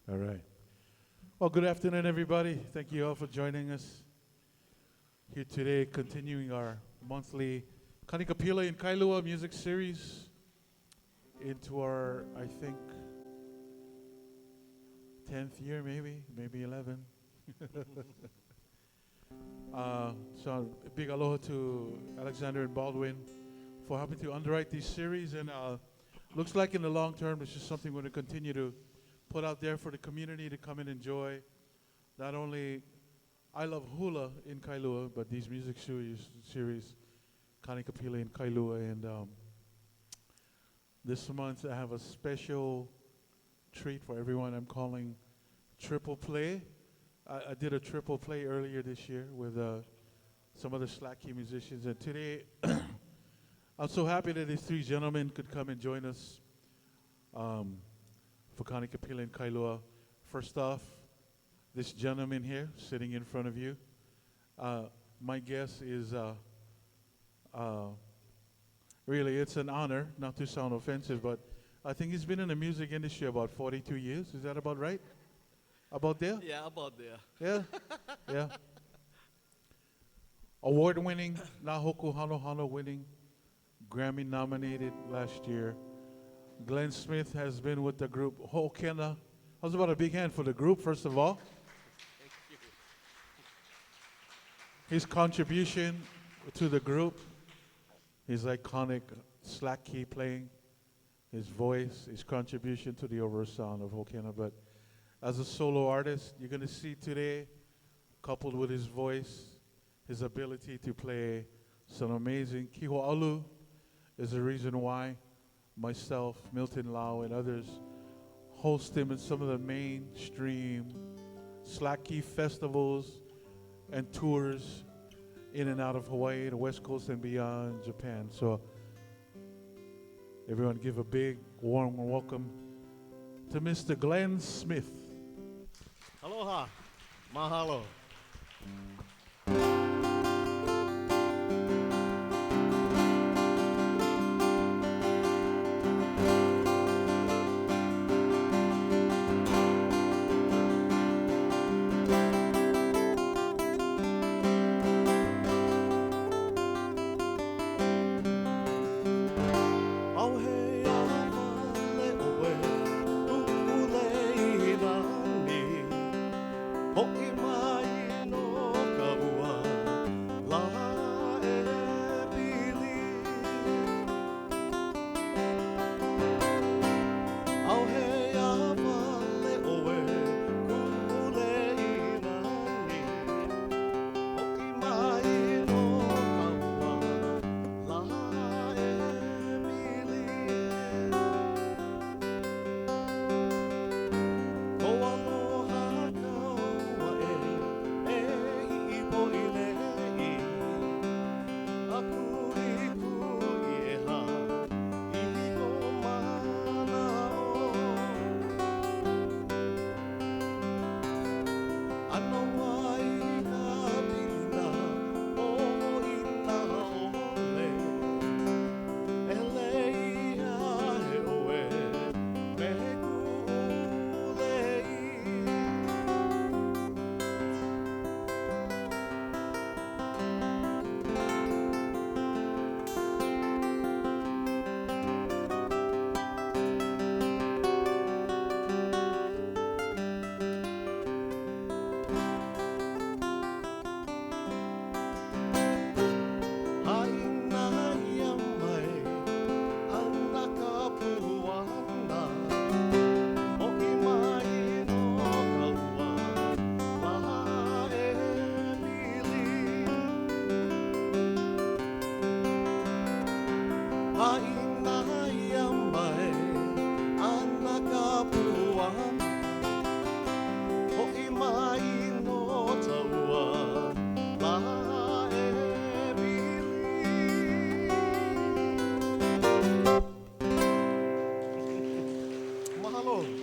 All right. Well, good afternoon, everybody. Thank you all for joining us here today, continuing our monthly Kanikapila and Kailua music series into our, I think, 10th year, maybe 11. So a big aloha to Alexander and Baldwin for helping to underwrite these series. And looks like in the long term, this is something we're going to continue to put out there for the community to come and enjoy. Not only I Love Hula in Kailua, but these music series Kanikapila in Kailua. And this month I have a special treat for everyone. I'm calling Triple Play. I did a triple play earlier this year with some other slack key musicians. And today, I'm so happy that these three gentlemen could come and join us for Kanikapila and Kailua. First off, this gentleman here sitting in front of you. My guess is really it's an honor, not to sound offensive, but I think he's been in the music industry about 42 years. Is that about right? About there? Yeah, about there. Yeah? Yeah. Award-winning, Nahoku Hano Hano winning, Grammy nominated last year. Glen Smith has been with the group Hokena. How's about a big hand for the group, first of all? Thank you. His contribution to the group, his iconic slack key playing, his voice, his contribution to the overall sound of Hokena. But as a solo artist, you're going to see today, coupled with his voice, his ability to play some amazing kiho'alu is the reason why myself, Milton Lau, and others host him in some of the mainstream slack key festivals and tours in and out of Hawaii, the West Coast and beyond, Japan. So everyone give a big, warm welcome to Mr. Glen Smith. Aloha. Mahalo.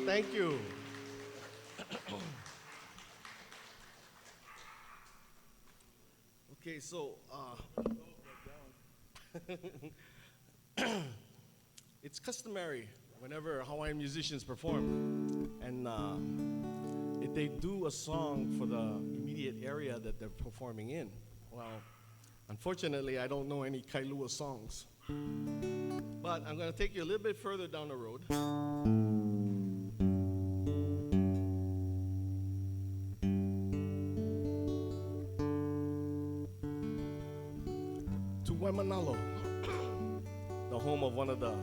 Thank you. Okay, so it's customary whenever Hawaiian musicians perform, and they do a song for the immediate area that they're performing in. Well, unfortunately, I don't know any Kailua songs. But I'm going to take you a little bit further down the road. To Waimanalo, the home of one of the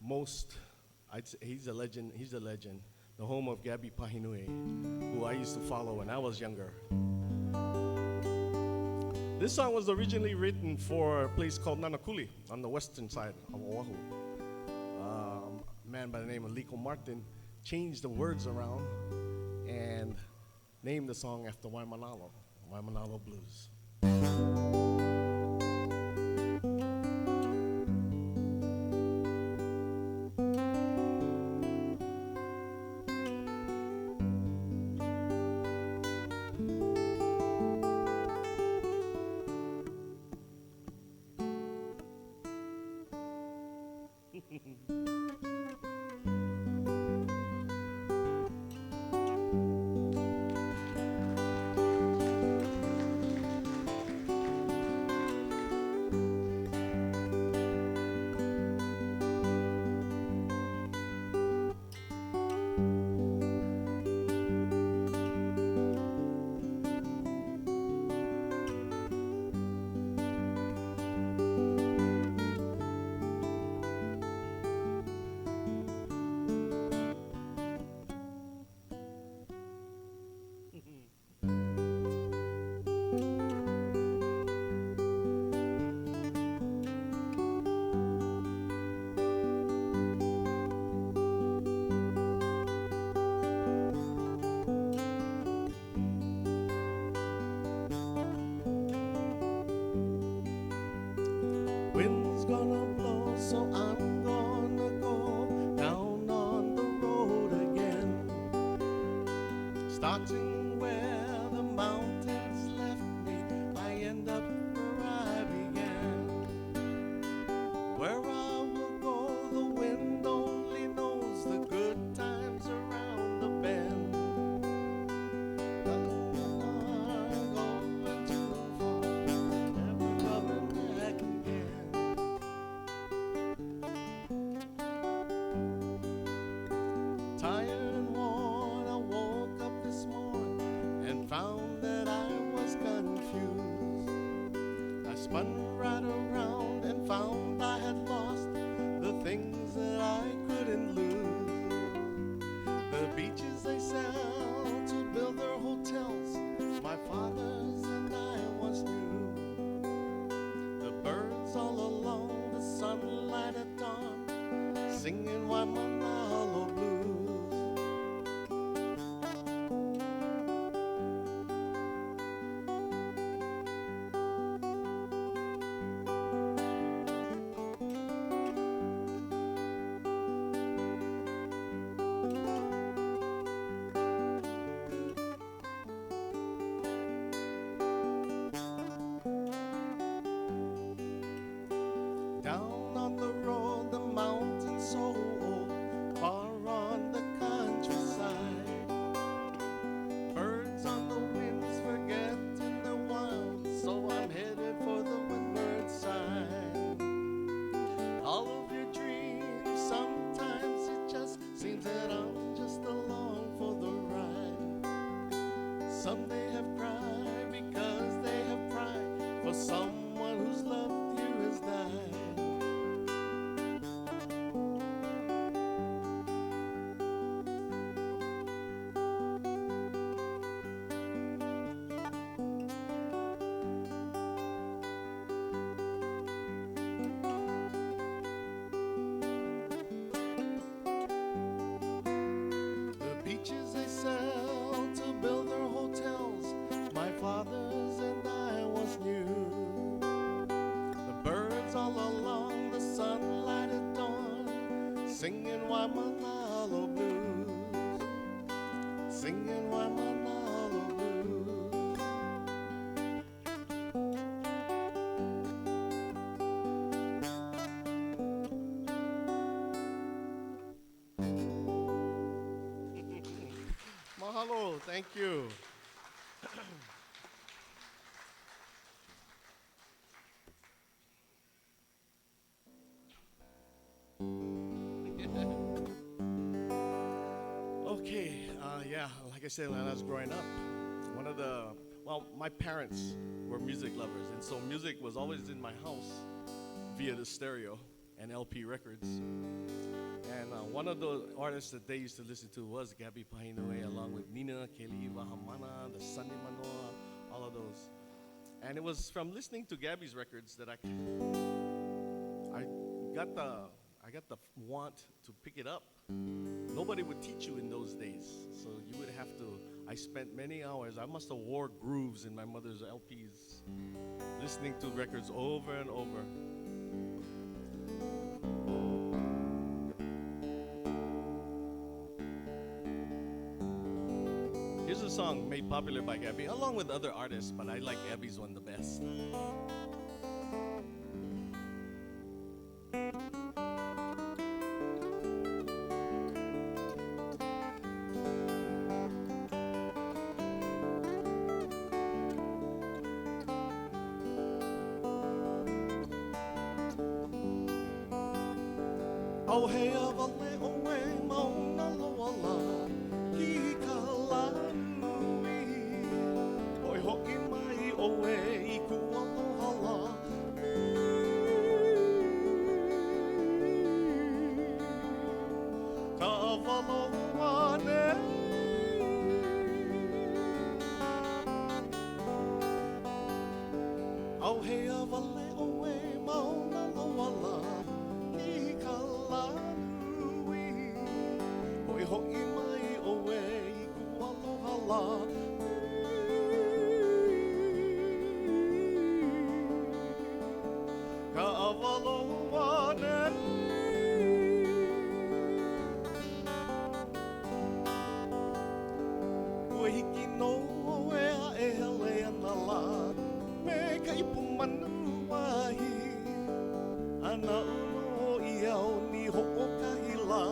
most, I'd say he's a legend, the home of Gabby Pahinui, who I used to follow when I was younger. This song was originally written for a place called Nanakuli on the western side of Oahu. A man by the name of Liko Martin changed the words around and named the song after Waimanalo, Waimanalo Blues. Wind's gonna blow, so I'm gonna go down on the road again. Starting where the mountains left me, I end up where I began. Where I will go, the wind only knows the good times around the bend. Going too far, never coming back again. Tired and worn, I woke up this morning and found that I was confused. I spun right around and found I had lost the things that I couldn't lose. The beaches they sell to build their hotels, my father's and I once knew. The birds all along the sunlight at dawn, singing Waimanalo blues. Down on the road, the mountains so old, far on the countryside. Birds on the winds forgetting the wild, so I'm headed for the windward side. All of your dreams, sometimes it just seems that I'm just along for the ride. Some they have cried because they have cried for someone who's loved you has died. The beaches they sell to build their hotels, my father's and I once knew. The birds all along the sunlight at dawn, singing Waimanalo blues, singing Waimanalo blues. Mahalo. you. Thank you. Okay, yeah, like I said, when I was growing up, my parents were music lovers, and so music was always in my house via the stereo and LP records. And one of the artists that they used to listen to was Gabby Pahinoe, along with Nina, Kelly, Wahamana, the Sunday Manoa, all of those. And it was from listening to Gabby's records that I got the want to pick it up. Nobody would teach you in those days, so you would have to. I spent many hours. I must have wore grooves in my mother's LPs, listening to records over and over. Here's a song made popular by Gabby, along with other artists, but I like Gabby's one the best. Oh hey avale oe mauna loala ki ka lanui oi hoki mai oe I kua lohala ka avaloane oh hey avale oe mauna loala ho'i mai oe I kua lohala ka avaloane ua hiki no oe a e hele ana la me ka ipu manu wahi ana uno I au ni ho'okahi la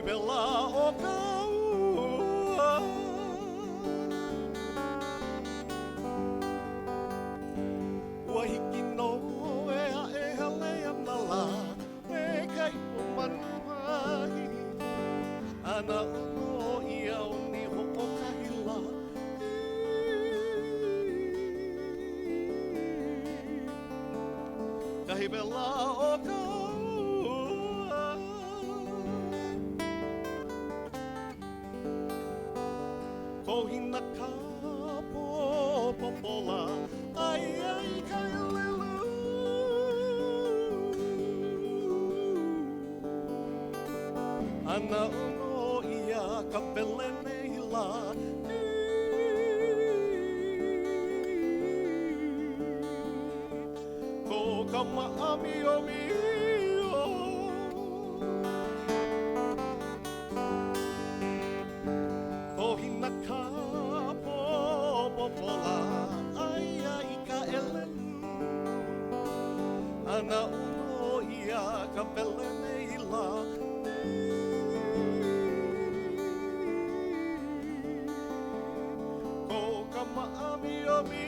Bella o kaua Ua hiki no e a e hele ana la Me kai o manuahi Ana uno I au ni ho'okahi la Kahi bella o kaua Kohina ka popola ai ai kai lelu Ana uno ia ka pele nei la Ko ka maami o mi Kohina ka popola ai ai ka elelu Ana uno ia ka pele nei la Ko ka maami o mi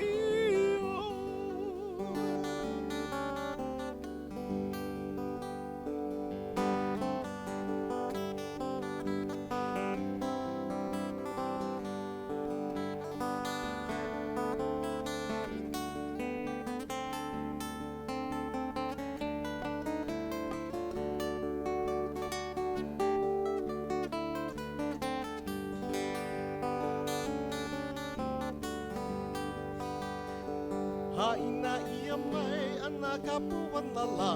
Haina ia mai ana ka puana la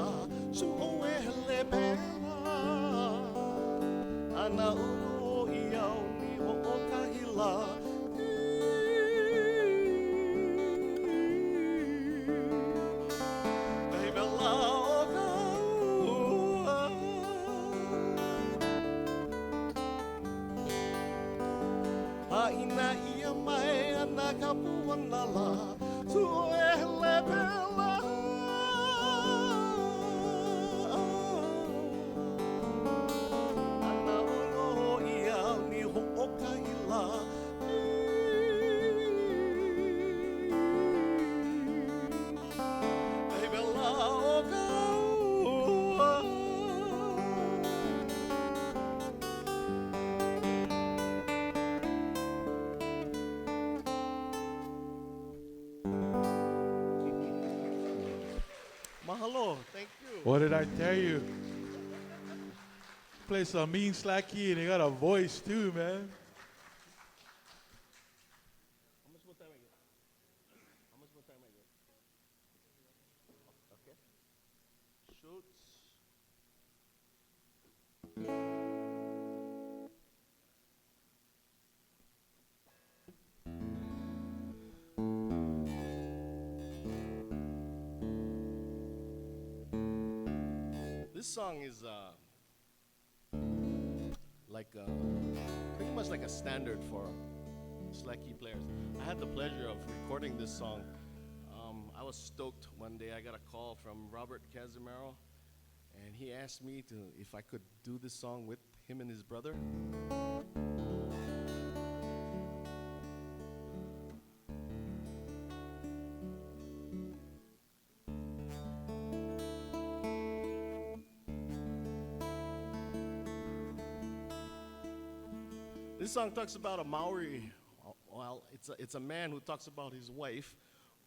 Su o e hele pera Ana uno I au ni ho'okahi la Kahi bella o kaua Haina ia mai ana ka puana la Su o e hele pera Mahalo. Thank you. What did I tell you? Play some mean slacky and he got a voice too, man. How much more time I get? How much more time I get? Okay. Shoots. This song is pretty much like a standard for slacky players. I had the pleasure of recording this song. I was stoked one day. I got a call from Robert Casimiro, and he asked me if I could do this song with him and his brother. This song talks about a Maori. Well, it's a man who talks about his wife,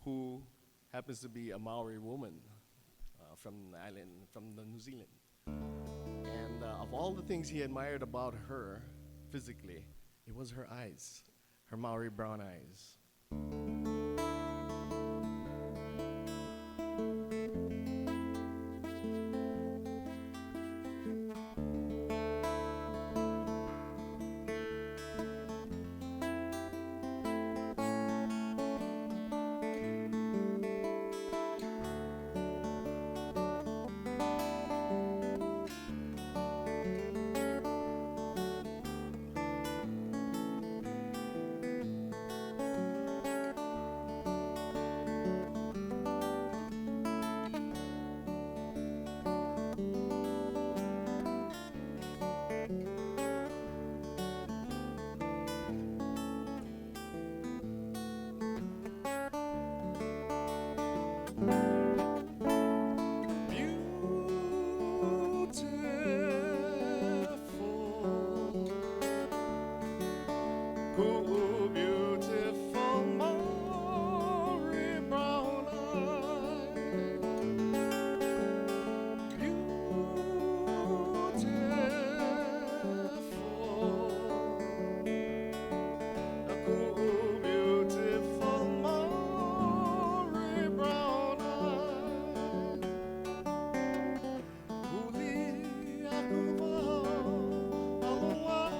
who happens to be a Maori woman from the island, from the New Zealand. And of all the things he admired about her physically, it was her eyes, her Maori brown eyes. Ooh, beautiful Maori brown eyes. Beautiful. Ooh, beautiful Maori brown eyes. Uli aku wau aloha.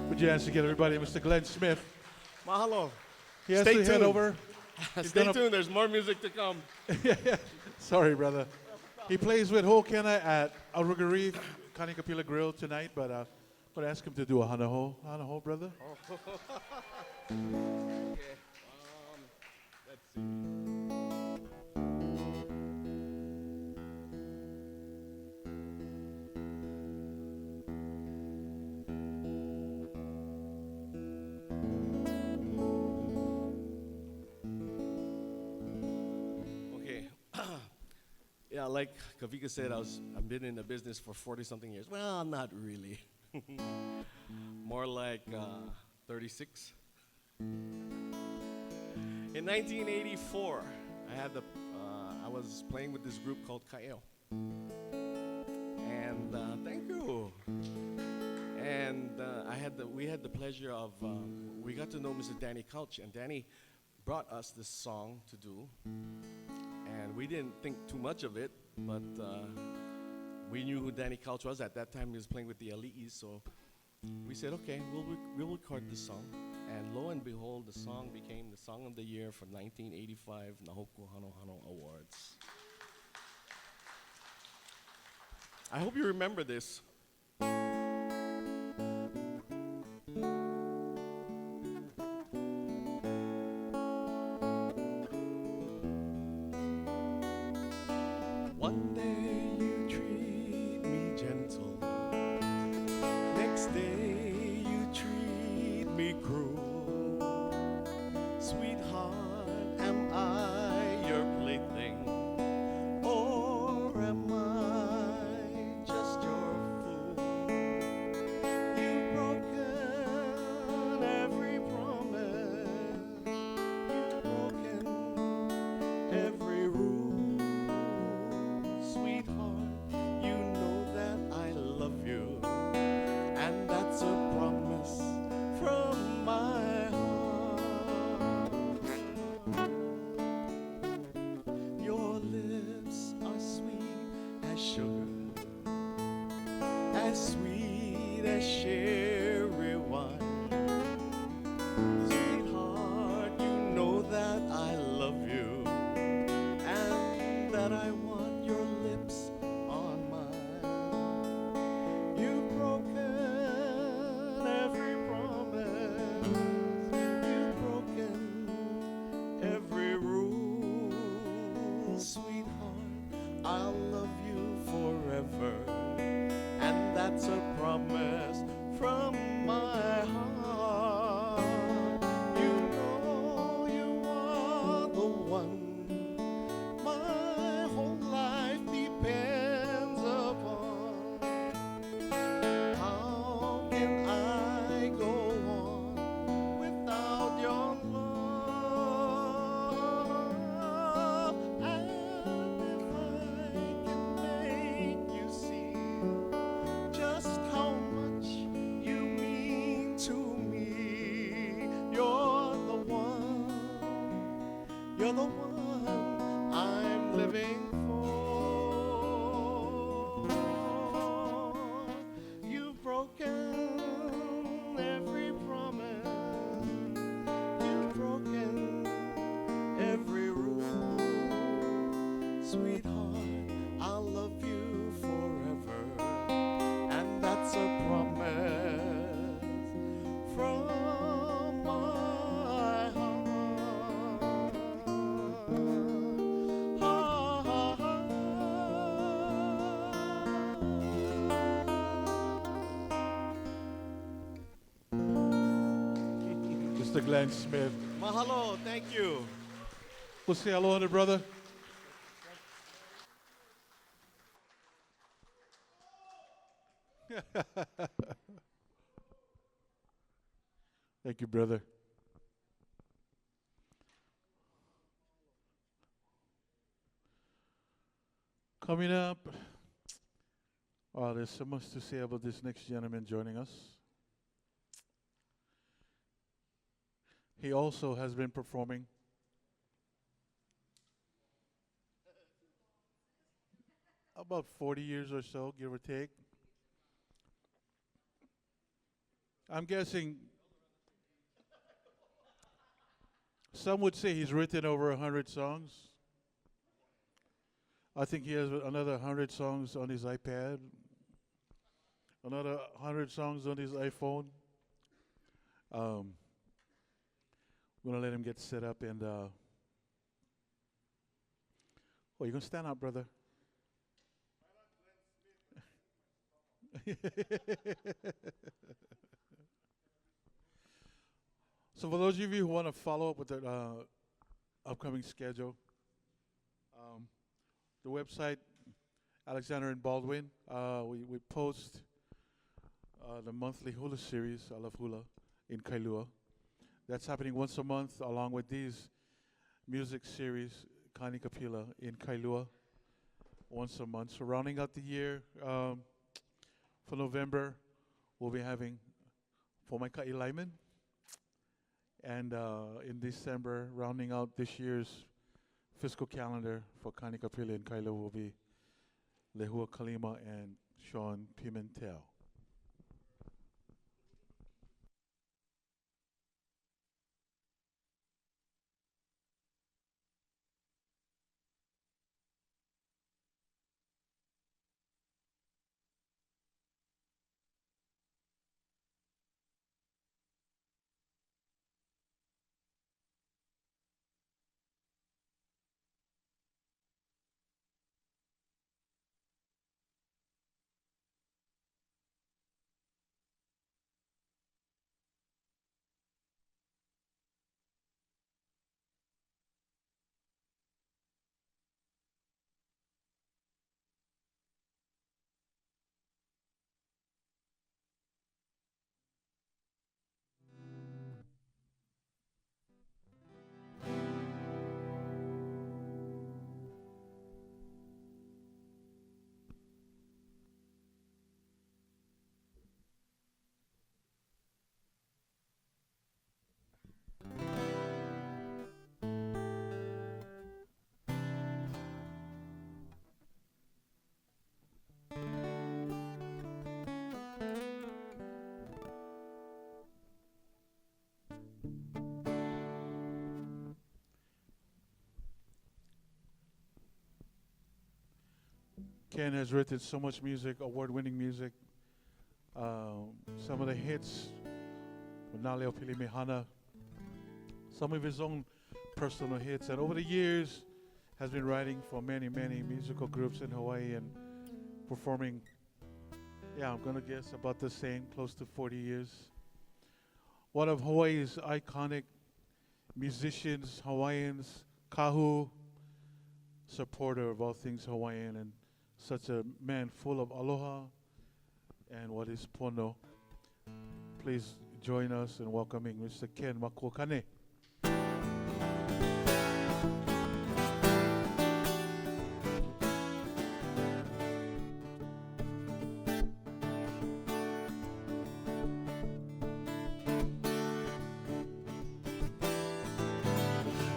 Put your hands together, everybody. Mr. Glen Smith. Mahalo. He has Stay to head tuned. over. Stay tuned. There's more music to come. Sorry, brother. He plays with Ho Kena at Arugari Kanikapila Grill tonight, but But ask him to do a hanaho. Hanaho, brother. Okay. Let's see. Okay. Yeah, like Kavika said, I've been in the business for 40 something years. Well, not really. More like 36. In 1984, I was playing with this group called Kailua. And thank you. And we had the pleasure of we got to know Mr. Danny Couch, and Danny brought us this song to do. And we didn't think too much of it, but we knew who Danny Couch was. At that time, he was playing with the Ali'is, so we said, okay, we'll record this song. And lo and behold, the song became the Song of the Year for 1985 Nahoku Hano Hano Awards. I hope you remember this. One day you treat me gentle, next day you treat me cruel. Sweetheart, am I your plaything, or am I just your fool? You've broken every promise, you've broken every rule. Sweetheart, you know that I love you, and that's a promise from my heart. Your lips are sweet as sugar, as sweet as cherry wine. Sweetheart, you know that I love you, and that I want your lips on mine. You've broken every promise, you've broken every rule. Sweetheart, I'll love you forever, and that's a promise from my heart. You know you are the one my whole life depends upon. How can I go on without your love? And if I can make you see just how much you mean to me, you're the one I'm living for. You've broken every promise, you've broken every rule. Sweetheart, I'll love you forever, and that's a promise from my heart. Mr. Glen Smith. Mahalo, thank you. We'll say hello to the brother. Thank you, brother. Coming up, there's so much to say about this next gentleman joining us. He also has been performing about 40 years or so, give or take. I'm guessing some would say he's written over 100 songs. I think he has another 100 songs on his iPad. another 100 songs on his iPhone. I'm gonna let him get set up and. Oh, you're gonna stand up, brother. So for those of you who want to follow up with the upcoming schedule, the website, Alexander and Baldwin, we post the monthly hula series, I Love Hula, in Kailua. That's happening once a month along with these music series, Kanikapila, in Kailua, once a month. So rounding out the year, for November, we'll be having Fomaika Lyman. And in December, rounding out this year's fiscal calendar for Kanikapila and Kailua will be Lehua Kalima and Sean Pimentel. Ken has written so much music, award-winning music. Some of the hits, Naleo Pili Mehana, some of his own personal hits, and over the years has been writing for many, many musical groups in Hawaii and performing, yeah, I'm gonna guess about the same, close to 40 years. One of Hawaii's iconic musicians, Hawaiians, Kahu, supporter of all things Hawaiian, and such a man full of aloha and what is pono. Please join us in welcoming Mr. Ken Makuakane.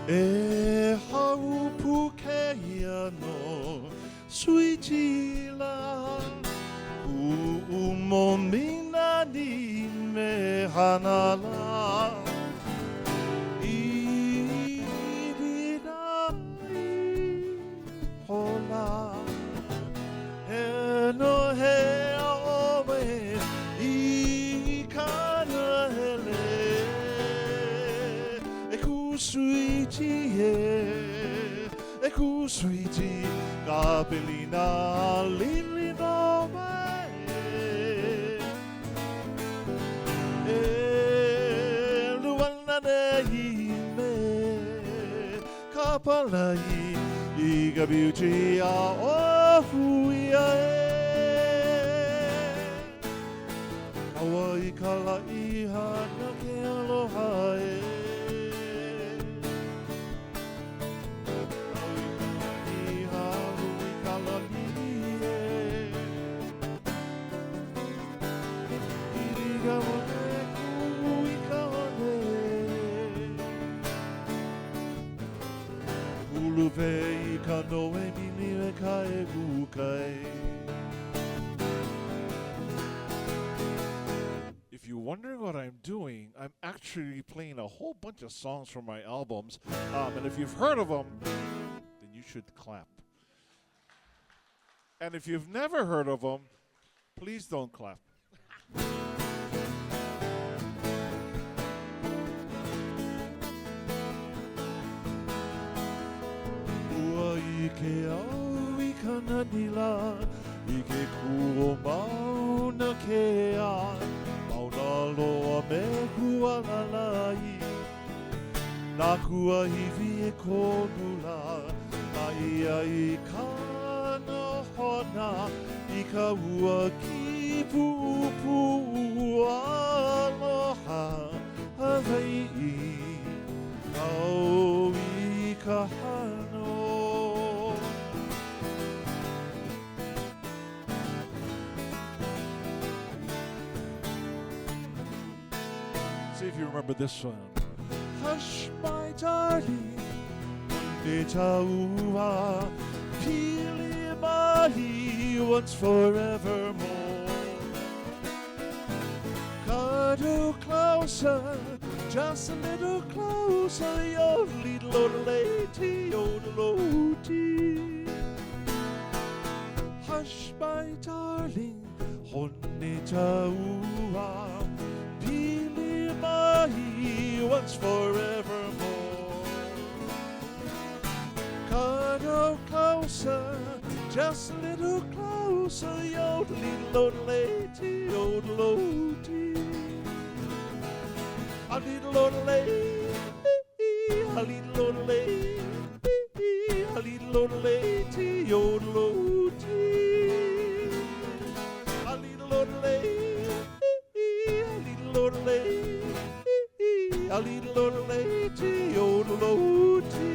E haupu keia no suitila Uumomina ni me hanala Irirai hola He no he aome I kana hele E kusuiti e kusuiti Kapilina lili no me E luana ne me Kapalai I ka beauty a ohuia Awa I kala I hana ke aloha If you're wondering what I'm doing, I'm actually playing a whole bunch of songs from my albums. And if you've heard of them, then you should clap. And if you've never heard of them, please don't clap. Ua I ke au I ka nanila I ke kuo mauna ke a Mauna loa me kua lalai Nā kua hiwi e konula Na ia I kana hona I ka ua ki pupu Aloha Hawaii Au I ka hano See if you remember this one. Hush, my darling, ne taua, pili mahi once forevermore. Cuddle closer, just a little closer, yodely lady, yodeloti. Hush, my darling, honne taua, pili mahi once forevermore. Cuddle closer, just a little closer, yodely lady, yodeloti. A little lady, a little lady, a little lady, yodeloti. A little lady, a little lady, a little lady, yodeloti.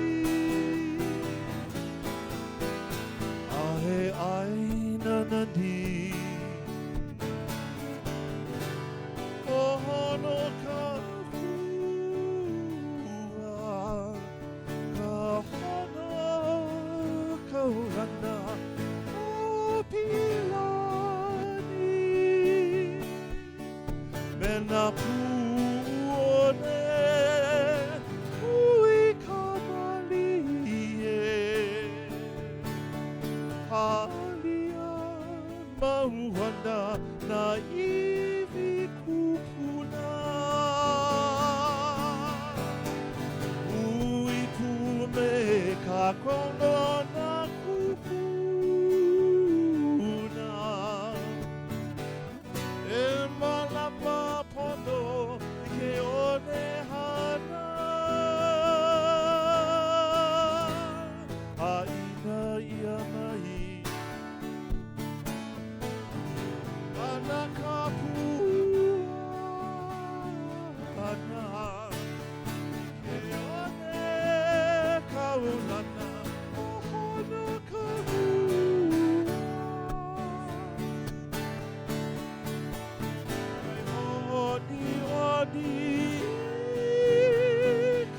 Ahe aina nani, oh no ka. Mena puone ui kamalie halia mauana na iwi kupuna ui pume kakono na kupuna e malapa pono ke one hana a ina ia mai ana kapua ana ke one kaunana ohana kapua Odi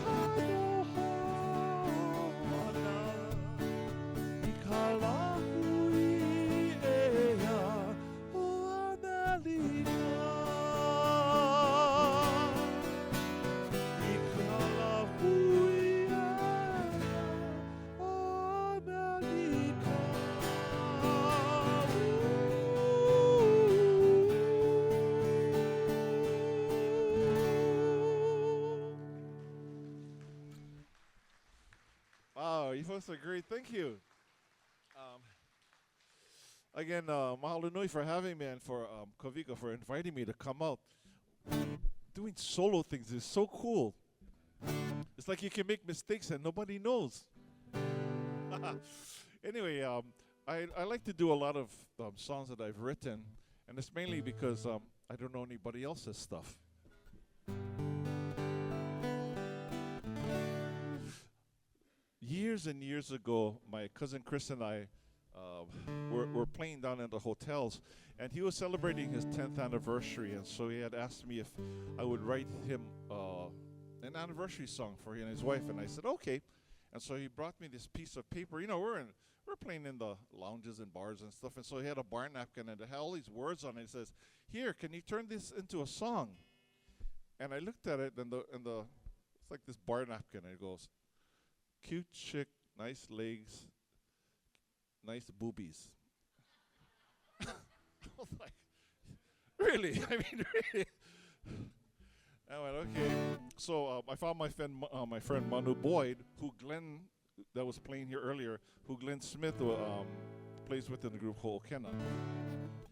kanohana ikalahui ea o Amerika ikalahui ea o Amerika Wow, you folks are great. Thank you. Again, mahalo nui for having me and for Kovika for inviting me to come out. Doing solo things is so cool. It's like you can make mistakes and nobody knows. Anyway, I like to do a lot of songs that I've written, and it's mainly because I don't know anybody else's stuff. Years and years ago, my cousin Chris and I were playing down in the hotels, and he was celebrating his 10th anniversary, and so he had asked me if I would write him an anniversary song for him and his wife, and I said, okay. And so he brought me this piece of paper. You know, we're playing in the lounges and bars and stuff, and so he had a bar napkin, and it had all these words on it. He says, here, can you turn this into a song? And I looked at it, and it's like this bar napkin, and it goes, cute chick, nice legs, nice boobies. I was like, Really? I mean, really? I went, okay. So I found my friend Manu Boyd, who Glen, that was playing here earlier, who Glenn Smith plays with in the group Ho'okena.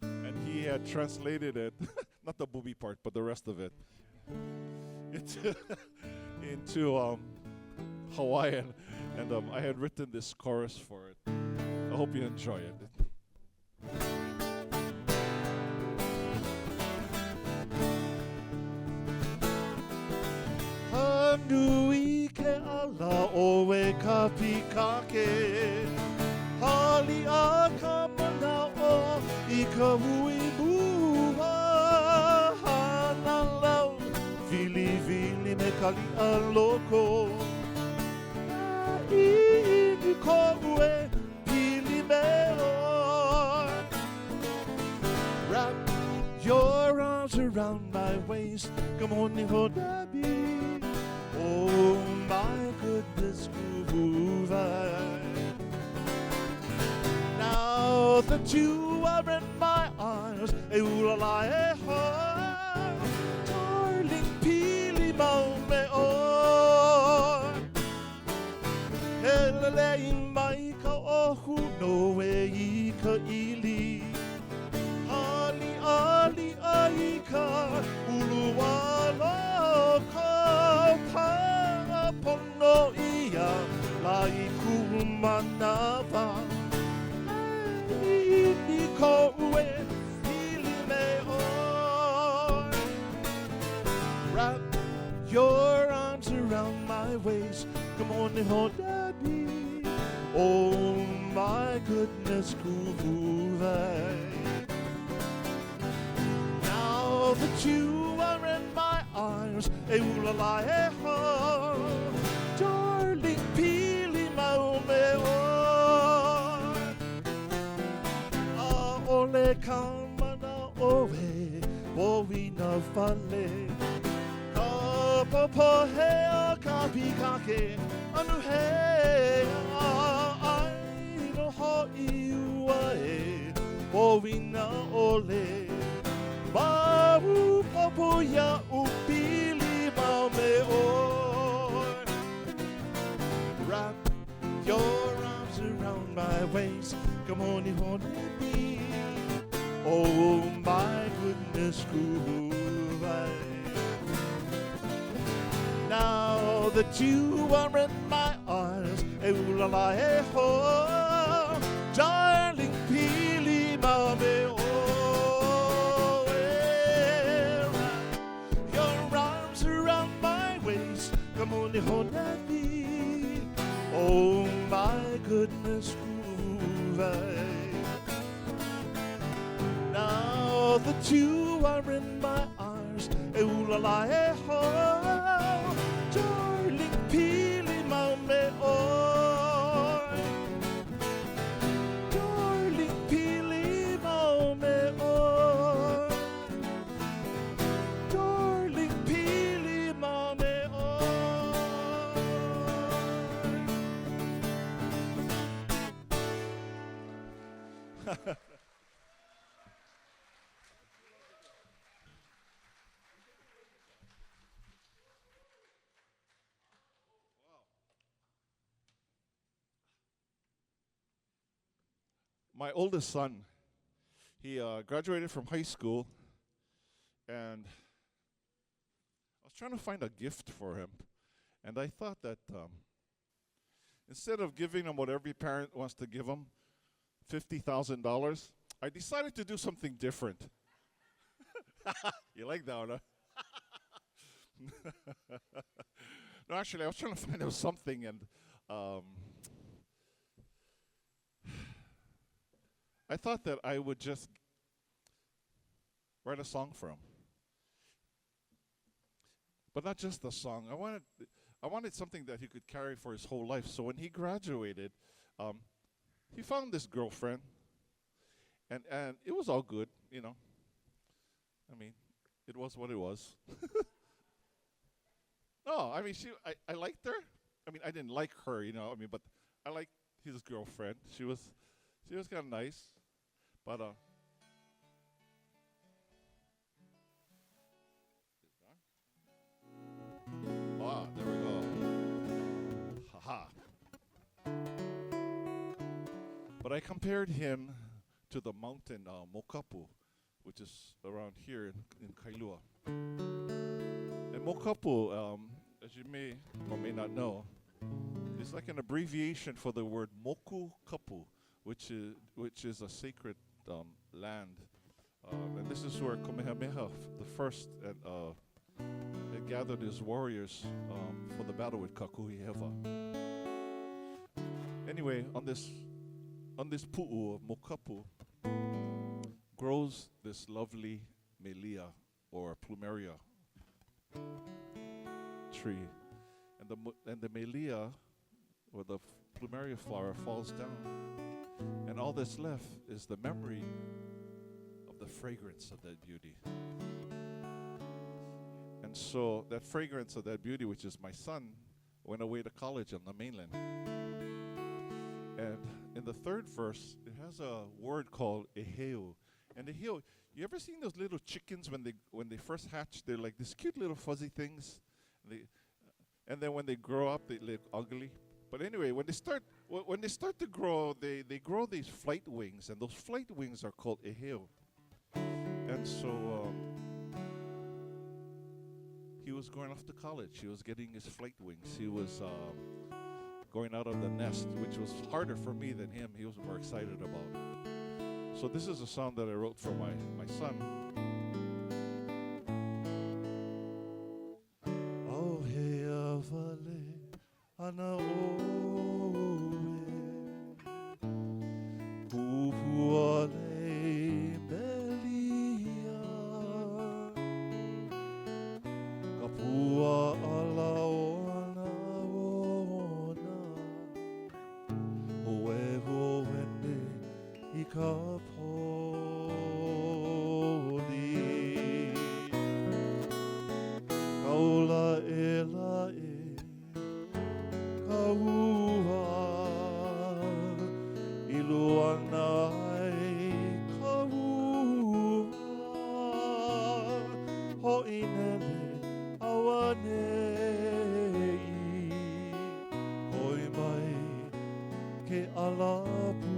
And he had translated it, not the booby part, but the rest of it, into, into Hawaiian. And I had written this chorus for it. I hope you enjoy it. Hanui ke ala oe ka pikake Hali a ka manao I ka hui mua Hana lau Vili vili me kali a loko I ko ue pili me o Wrap your arms around my waist Come on, Nihodabi Oh my goodness, groove. Now that you are in my arms, darling, pili mau me o. Helele mai ka ohu no e ka ili. Ali ali ai ka uluwalo ka. Pono ia lai kumanava Ni ko ue pili me o Wrap your arms around my waist Come on, Nihodabi Oh my goodness, kuvuve Now that you are in my arms E ulala e ho Darling, pili mau me o A ole kamana oe Owi na fale Ka popo he a ka pikake Anu he a ai no ho I ua e Owi na ole Mau popo ya upili mau me o Wrap your arms around my waist Come on, hold me Oh my goodness, groove Now that you are in my arms Eulala e ho Darling, pili mau me o Come on, hold me. Oh my goodness, groove. Now that you are in my arms, eulala e ho, darling, pili mau me o. Darling, pili mau me o. Darling, pili mau me My oldest son, he graduated from high school, and I was trying to find a gift for him. And I thought that instead of giving him what every parent wants to give him, $50,000, I decided to do something different. You like that one, huh? No, actually, I was trying to find out something, and I thought that I would just write a song for him. But not just a song. I wanted something that he could carry for his whole life. So when he graduated, he found this girlfriend, and it was all good, you know. I mean, it was what it was. No, I mean, I liked her. I mean, I didn't like her, you know. I mean, but I liked his girlfriend. She was kind of nice, but But I compared him to the mountain Mokapu, which is around here in Kailua. And Mokapu, as you may or may not know, is like an abbreviation for the word Moku Kapu, which is a sacred land. And this is where Kamehameha the first had gathered his warriors for the battle with Kakuhiheva. Anyway, on this pu'u of Mokapu grows this lovely melia or plumeria tree, and the melia or the plumeria flower falls down, and all that's left is the memory of the fragrance of that beauty. And so that fragrance of that beauty, which is my son, went away to college on the mainland. And in the third verse, it has a word called eheu. And eheu, you ever seen those little chickens when they first hatch? They're like these cute little fuzzy things. And then when they grow up, they look ugly. But anyway, when they start to grow, they grow these flight wings, and those flight wings are called eheu. And so he was going off to college. He was getting his flight wings. He was going out of the nest, which was harder for me than him. He was more excited about it. So this is a song that I wrote for my son. Oh, hey, avale, ana oe, pupuale belia, kapua ala ona ona, oevo wende ikapoli, kaula ela e kaua, iluana e kaua, ho'inele awane i, hoi mai ke alapu.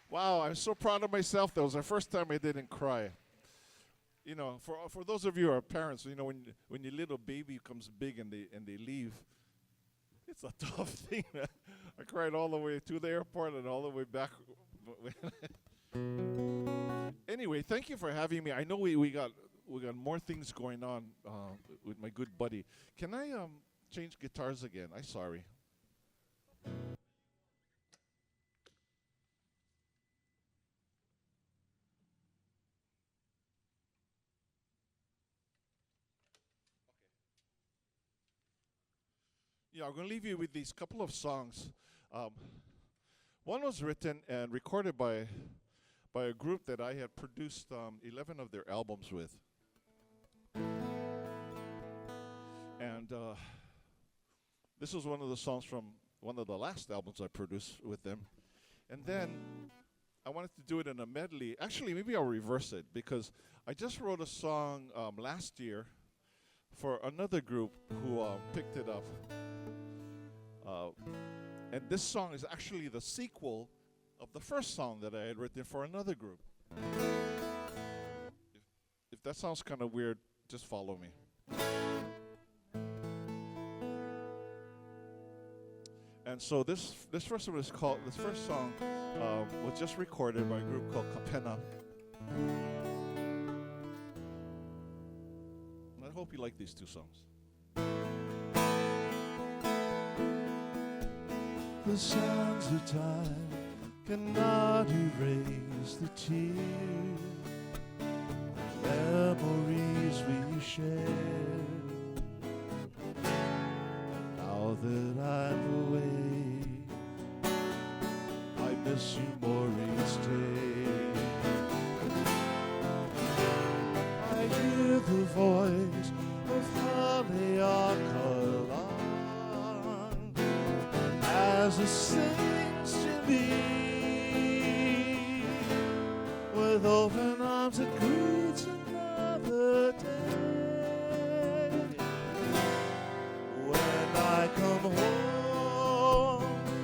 Wow, I'm so proud of myself. That was the first time I didn't cry. You know, for those of you who are parents, you know, when your little baby comes big and they leave, it's a tough thing. I cried all the way to the airport and all the way back. Anyway, thank you for having me. I know we got more things going on with my good buddy. Can I change guitars again? I'm sorry. Yeah, I'm going to leave you with these couple of songs. Um, one was written and recorded by a group that I had produced 11 of their albums with. And this was one of the songs from one of the last albums I produced with them. And then I wanted to do it in a medley. Actually, maybe I'll reverse it, because I just wrote a song last year for another group who picked it up. And this song is actually the sequel of the first song that I had written for another group. If that sounds kind of weird, just follow me. And so this first one is called, this first song was just recorded by a group called Kapena. I hope you like these two songs. The sands of time cannot erase the tears, memories we shared. Now that I'm away, I miss you more each day. I hear the voice of Haleakala as it sings to me, with open arms it greets another day. When I come home,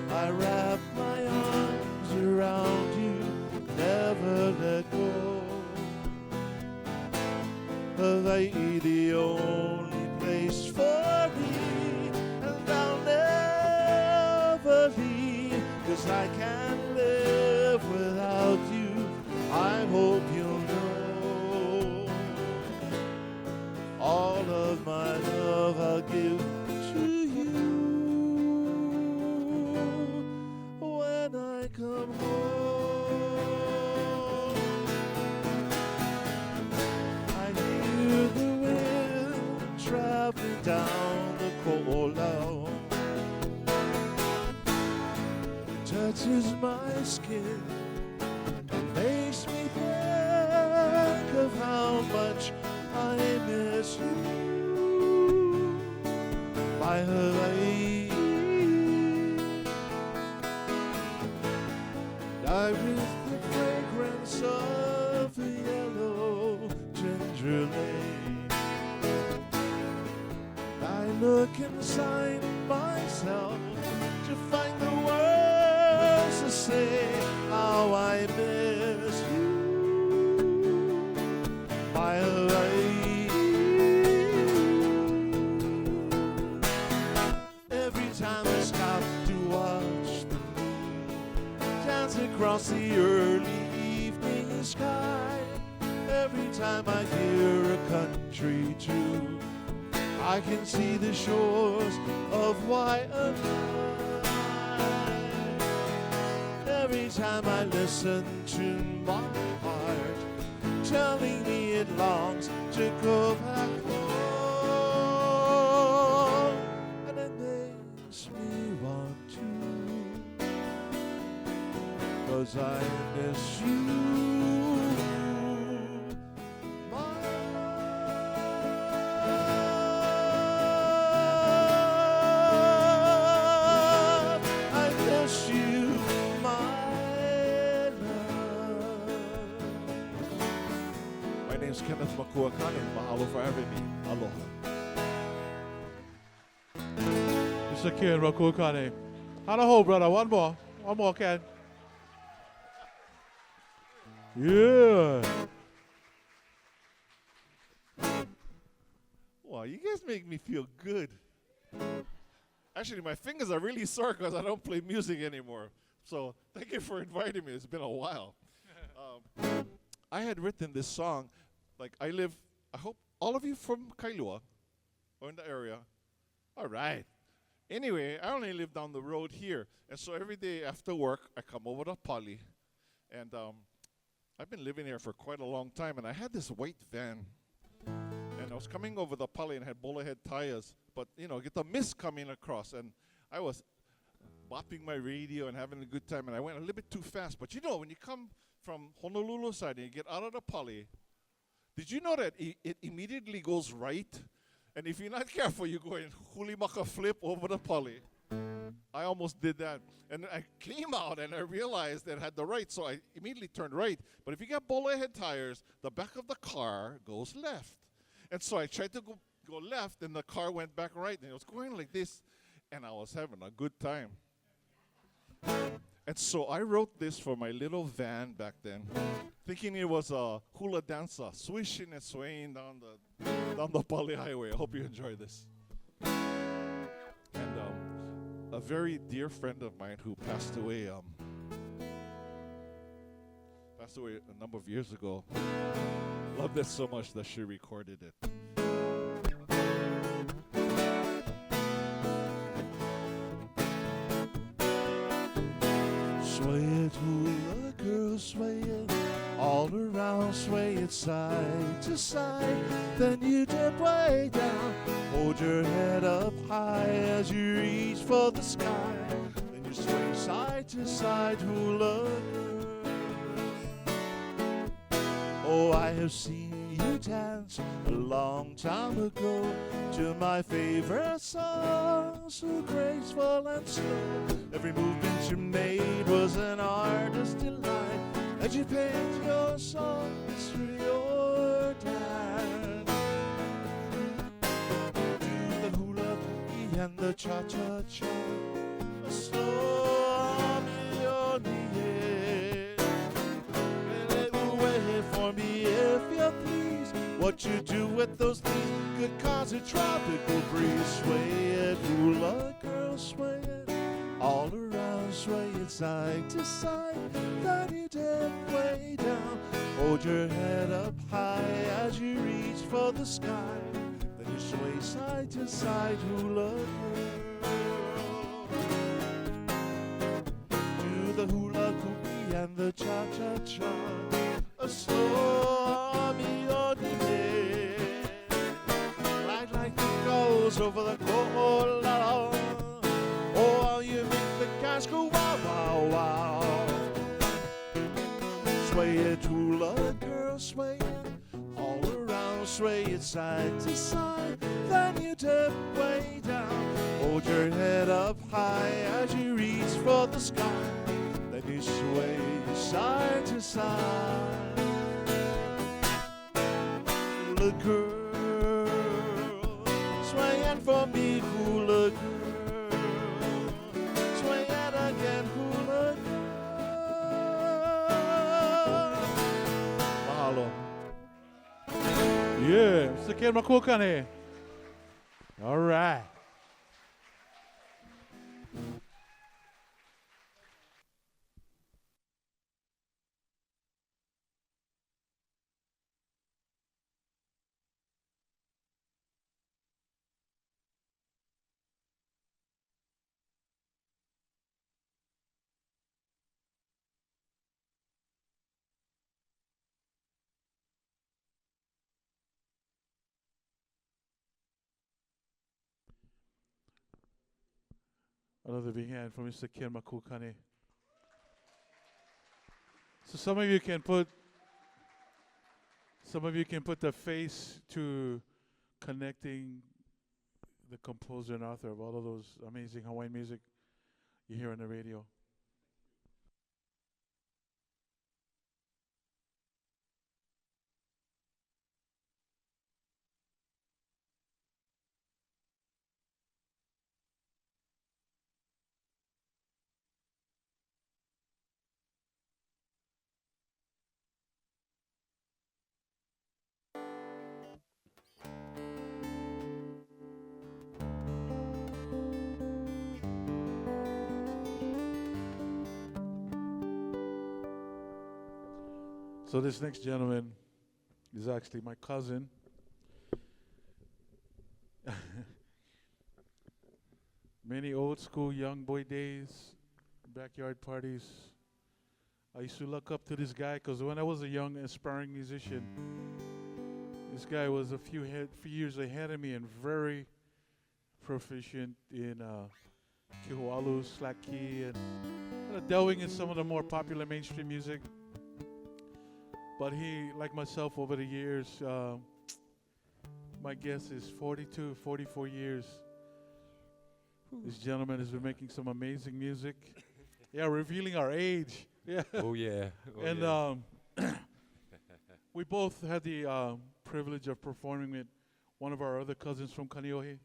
I wrap my arms around you, never let go. Hawaii, the only place for me, and I'll never leave, 'cause I can't live without you. I hope you'll know all of my love I'll give to you when I come home. I hear the wind traveling down the ko'olau. It touches my skin and makes me think of how much I miss you, my Hawaii. I breathe the fragrance of the yellow ginger lane. I look inside myself to find the words to say how I miss you, my Hawaii. Every time I stop to watch the moon dance across the early evening sky, every time I hear a country tune, I can see the shores of Waianae. Every time I listen to my heart telling me it longs to go back home, and it makes me want to, 'cause I miss you, my love. I miss you, my love. My name's Ken Makuakane. Mahalo for having me. Aloha. Mr. Ken Makuakane. Aloha, brother. One more, Ken. Yeah. Wow, you guys make me feel good. Actually, my fingers are really sore because I don't play music anymore. So thank you for inviting me. It's been a while. I had written this song. Like, I hope all of you from Kailua or in the area. All right. Anyway, I only live down the road here. And so every day after work, I come over to Pali. And I've been living here for quite a long time. And I had this white van. And I was coming over the Pali and had bowler head tires. But, you know, get the mist coming across. And I was bopping my radio and having a good time, and I went a little bit too fast. But you know, when you come from Honolulu side and you get out of the poly, did you know that it immediately goes right? And if you're not careful, you go and hulimaka flip over the poly. I almost did that. And I came out and I realized that I had the right, so I immediately turned right. But if you got bowler head tires, the back of the car goes left. And so I tried to go left, and the car went back right, and it was going like this, and I was having a good time. And so I wrote this for my little van back then, thinking it was a hula dancer, swishing and swaying down the Pali Highway. I hope you enjoy this. And a very dear friend of mine who passed away a number of years ago, loved it so much that she recorded it. Sway it, hula girl, sway it all around, sway it side to side. Then you dip way down, hold your head up high as you reach for the sky. Then you sway side to side, hula girl. Oh, I have seen you dance a long time ago to my favorite song, so graceful and slow. Every movement you made was an artist's delight, as you paint your songs through your dance. Do the hula hoogie and the cha-cha-cha, a slow million. Wait for me if you please. What you do with those things could cause a tropical breeze. Sway it, hula girl, sway it all around, sway it side to side. Then you dip way down, hold your head up high as you reach for the sky. Then you sway side to side, hula girl. Do the hula cookie and the cha-cha-cha, a slow melody, like it goes over the cola. Oh, you make the cash go wow, wow, wow. Sway it, hula girl, sway it all around, sway it side to side. Then you dip way down, hold your head up high as you reach for the sky. Then you sway side to side. Hula girl, swaying for me, hula girl, sway it again, hula girl. Mahalo. Yeah, Mr. Ken Makuakane. All right. Another big hand for Mr. Ken Makuakane. So some of you can put the face to connecting the composer and author of all of those amazing Hawaiian music you hear on the radio. So this next gentleman is actually my cousin. Many old school young boy days, backyard parties. I used to look up to this guy because when I was a young aspiring musician, this guy was a few years ahead of me and very proficient in Kihoalu, Slack Key, and kind of delving in some of the more popular mainstream music. But he, like myself over the years, my guess is 42, 44 years. This gentleman has been making some amazing music. Yeah, revealing our age. Yeah. Oh yeah. Oh, And yeah. we both had the privilege of performing with one of our other cousins from Kaneohe,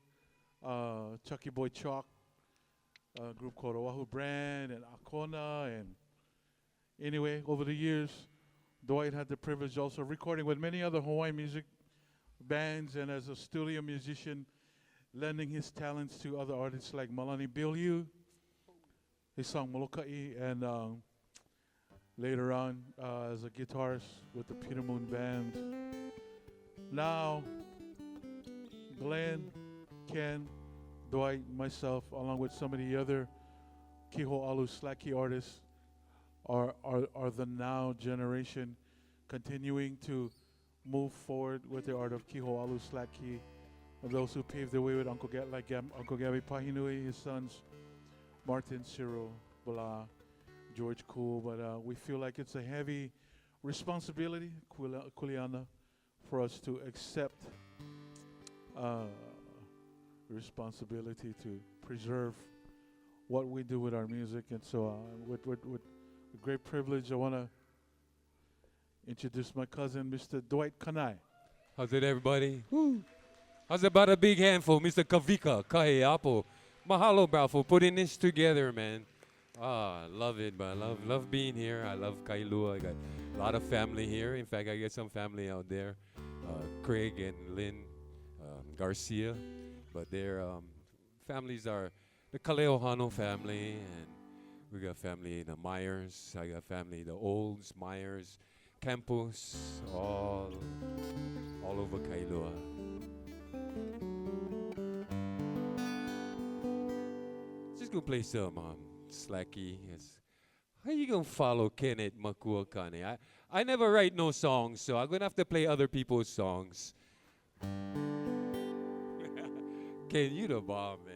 Chucky Boy Chalk, a group called Oahu Brand and Akona. And anyway, over the years, Dwight had the privilege also of recording with many other Hawaiian music bands, and as a studio musician, lending his talents to other artists like Malani Biliu. He sung Molokai, and later on as a guitarist with the Peter Moon Band. Now, Glen, Ken, Dwight, myself, along with some of the other Kihoalu Slacky artists, are the now generation continuing to move forward with the art of Kihoalu Slacky. And those who paved the way with Uncle Gabby Pahinui, his sons, Martin, Cyril, Bala, George Cool. But we feel like it's a heavy responsibility, Kuliana, for us to accept responsibility to preserve what we do with our music. And so with great privilege, I want to introduce my cousin, Mr. Dwight Kanae. How's it, everybody? Woo. How's about a big hand for Mr. Kavika Kaheapo? Mahalo, bro, for putting this together, man. Love it, man. Love being here. I love Kailua. I got a lot of family here. In fact, I got some family out there. Craig and Lynn Garcia. But their families are the Kaleohano family, and we got family in the Myers. I got family the Olds, Myers, Campus, all over Kailua. Just gonna play some Slacky. Yes. How you gonna follow Ken Makuakane? I never write no songs, so I'm gonna have to play other people's songs. Ken, you the bomb, man.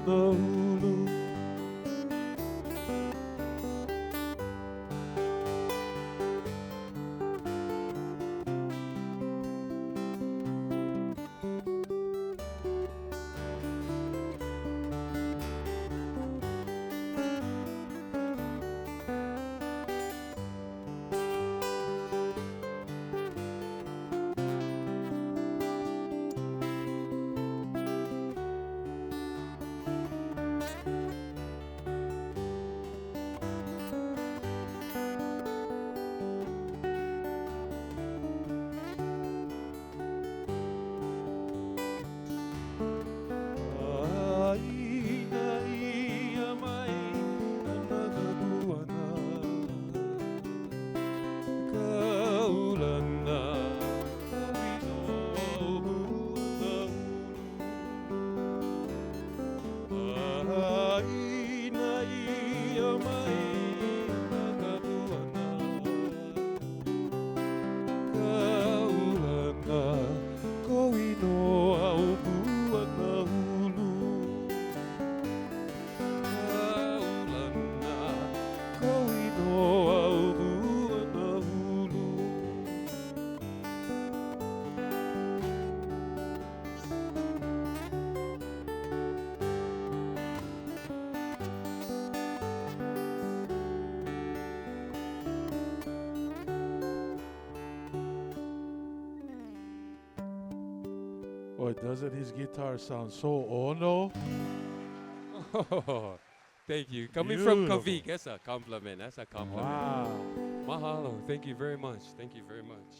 hulu. Boy, doesn't his guitar sound so ono? Oh, thank you. Coming from Beautiful. Kavik, that's a compliment. That's a compliment. Wow. Mahalo. Thank you very much. Thank you very much.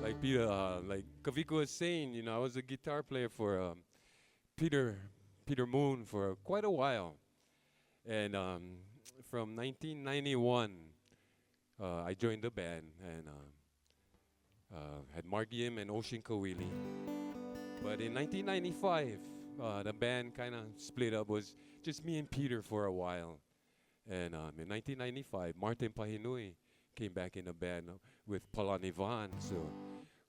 Like Peter, like Kaviko was saying, you know, I was a guitar player for Peter Moon for quite a while, and from 1991, I joined the band and had Margium and Ocean Kawili. But in 1995, the band kind of split up. Was just me and Peter for a while. And in 1995, Martin Pahinui came back in the band with Palan Ivan. So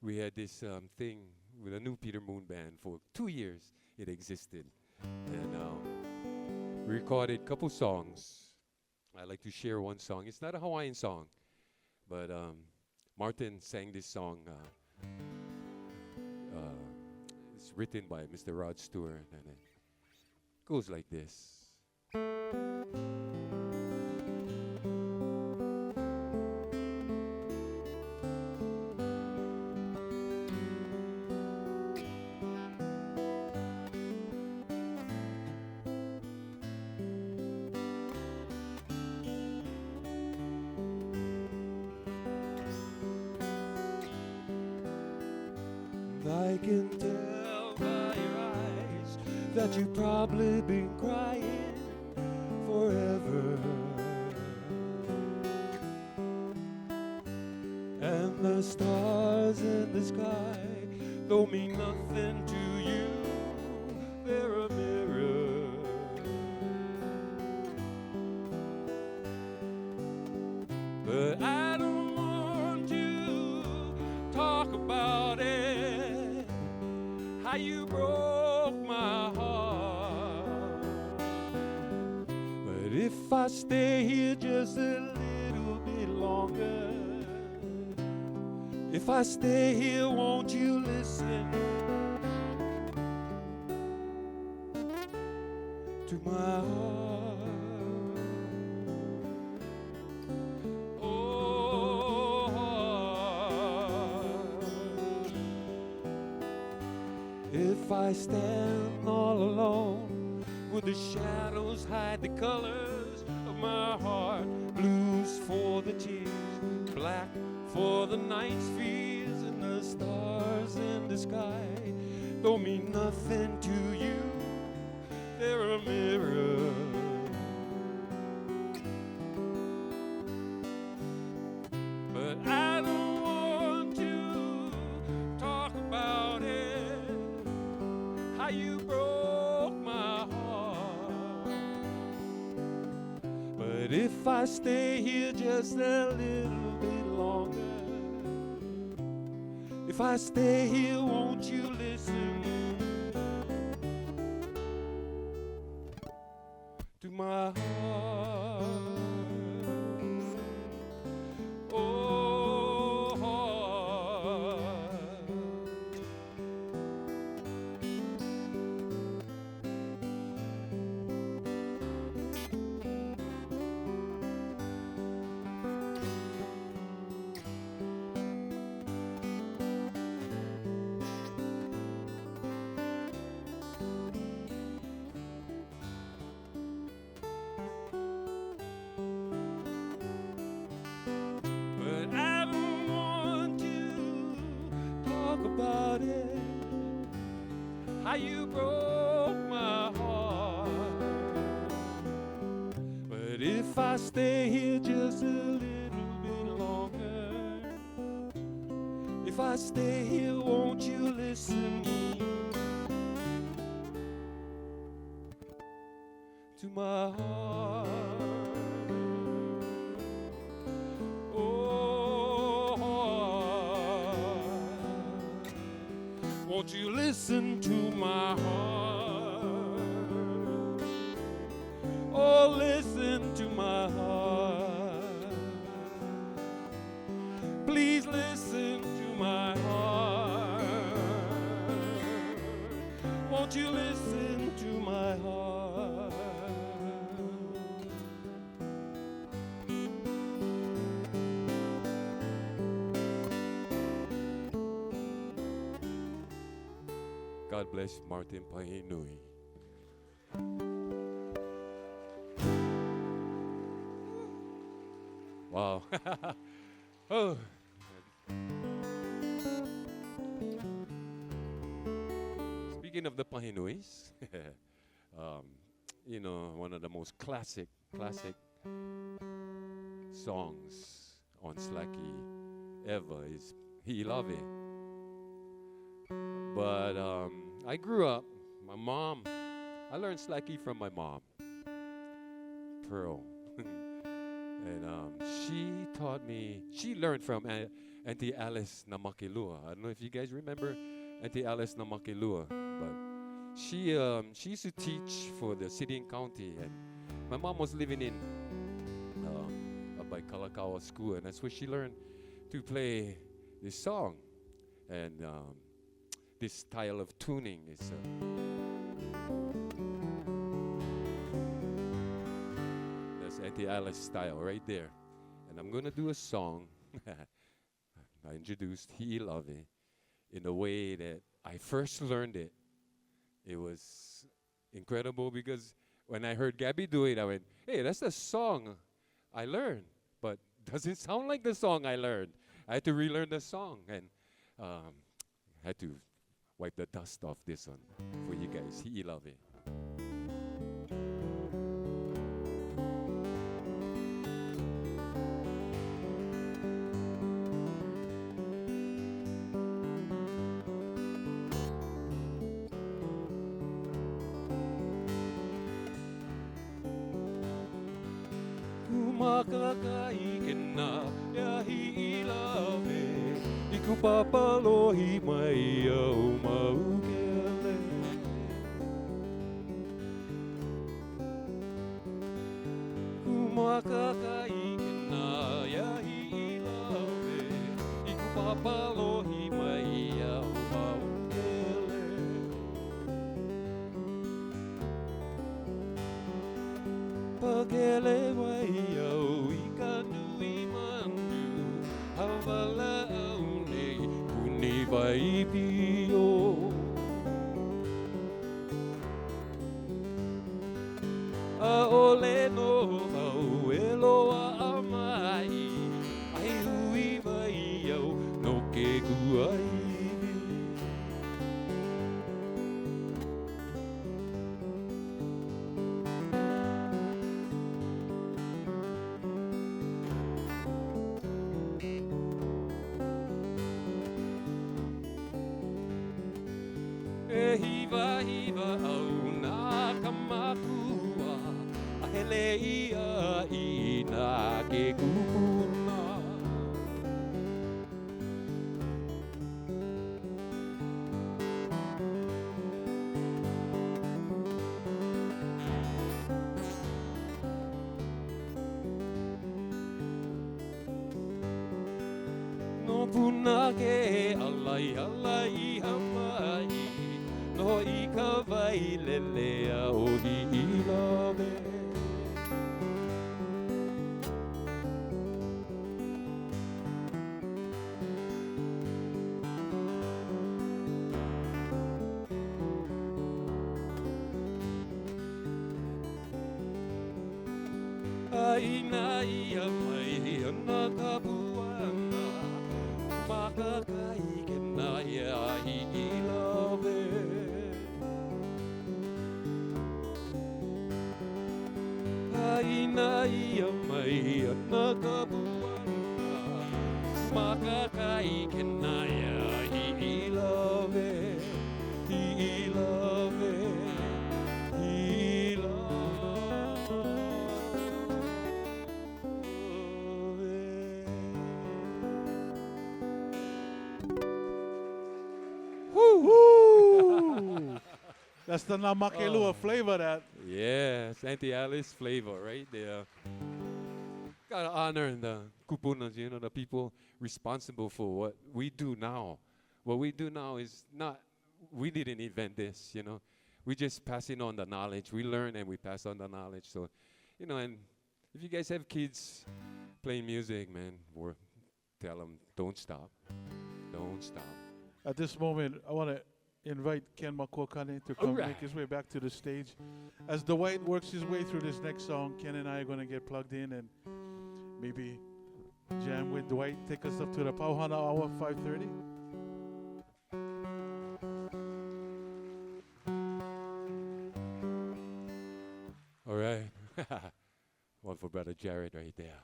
we had this thing with a new Peter Moon band for 2 years. It existed. And we recorded a couple songs. I'd like to share one song. It's not a Hawaiian song, but Martin sang this song. It's written by Mr. Rod Stewart, and it goes like this. I can tell by your eyes that you've probably been crying forever. And the stars in the sky don't mean nothing to you. They're a mirror. But I don't want to talk about it, how you broke my heart. But if I stay here just a little bit longer, if I stay here, won't you listen to my heart? Oh, heart. If I stand all alone, would the shadows hide the colors of my heart? Blues for the tears, black for the night's fears, and the stars in the sky don't mean nothing to you. They're a mirror. But I don't want to talk about it, how you broke my heart. But if I stay here just a little bit longer, if I stay here, won't you listen my heart. Oh, heart. But I don't want to talk about it. How you broke my heart. But if I stay here just a little bit longer, if I stay here, won't you listen to my heart? Oh, heart. Won't you listen to my heart? Oh, listen to my heart. Please listen to my heart. Won't you listen to my heart? God bless Martin Pahinui. Wow. Oh. Speaking of the Pahinuis, you know, one of the most classic songs on Slacky ever is He Love It. But I grew up, my mom, I learned Slacky from my mom, Pearl. And she taught me, she learned from Auntie Alice Namakilua. I don't know if you guys remember Auntie Alice Namakilua, but she used to teach for the city and county. And my mom was living in up by Kalakaua School, and that's where she learned to play this song. And this style of tuning is that's Auntie Alice style right there. And I'm gonna do a song I introduced He Love It in the way that I first learned it. It was incredible because when I heard Gabby do it, I went, hey, that's the song I learned, but doesn't sound like the song I learned. I had to relearn the song, and had to wipe the dust off this one for you guys. He Love It. Kumakakaikena ya He Love It. Ikupapalohi mai au maukele. Kumakakaikena ya He Love It. Ikupapalohi mai au maukele. Pakele mai au ikanui mandu. Havala aune kuni vai pio. Aole no hau eloa amai. Ai hui vai au no ke kuai. Hiva hiva au nā kamakua. Ahele ia I nā ke kupuna. punake alai alai hamai no I ka vai lelea o hilawe. Aina ia mai ana ka puana makakai ke na ia I love. Aina ia mai ana ka puana makakai ke na ia I love. I love. I love. Woo! That's the Namakelua flavor, that. Yes, Auntie Alice flavor right there. Gotta honor the kupunas, the people responsible for what we do now. What we do now is not, we didn't invent this, We just passing on the knowledge. We learn and we pass on the knowledge. So, and if you guys have kids playing music, man, tell them, don't stop. Don't stop. At this moment, I want to invite Ken Makuakane to come Alright. make his way back to the stage. As Dwight works his way through this next song, Ken and I are going to get plugged in and maybe jam with Dwight. Take us up to the Pauhana Hour, 5:30. All right. One for Brother Jared right there.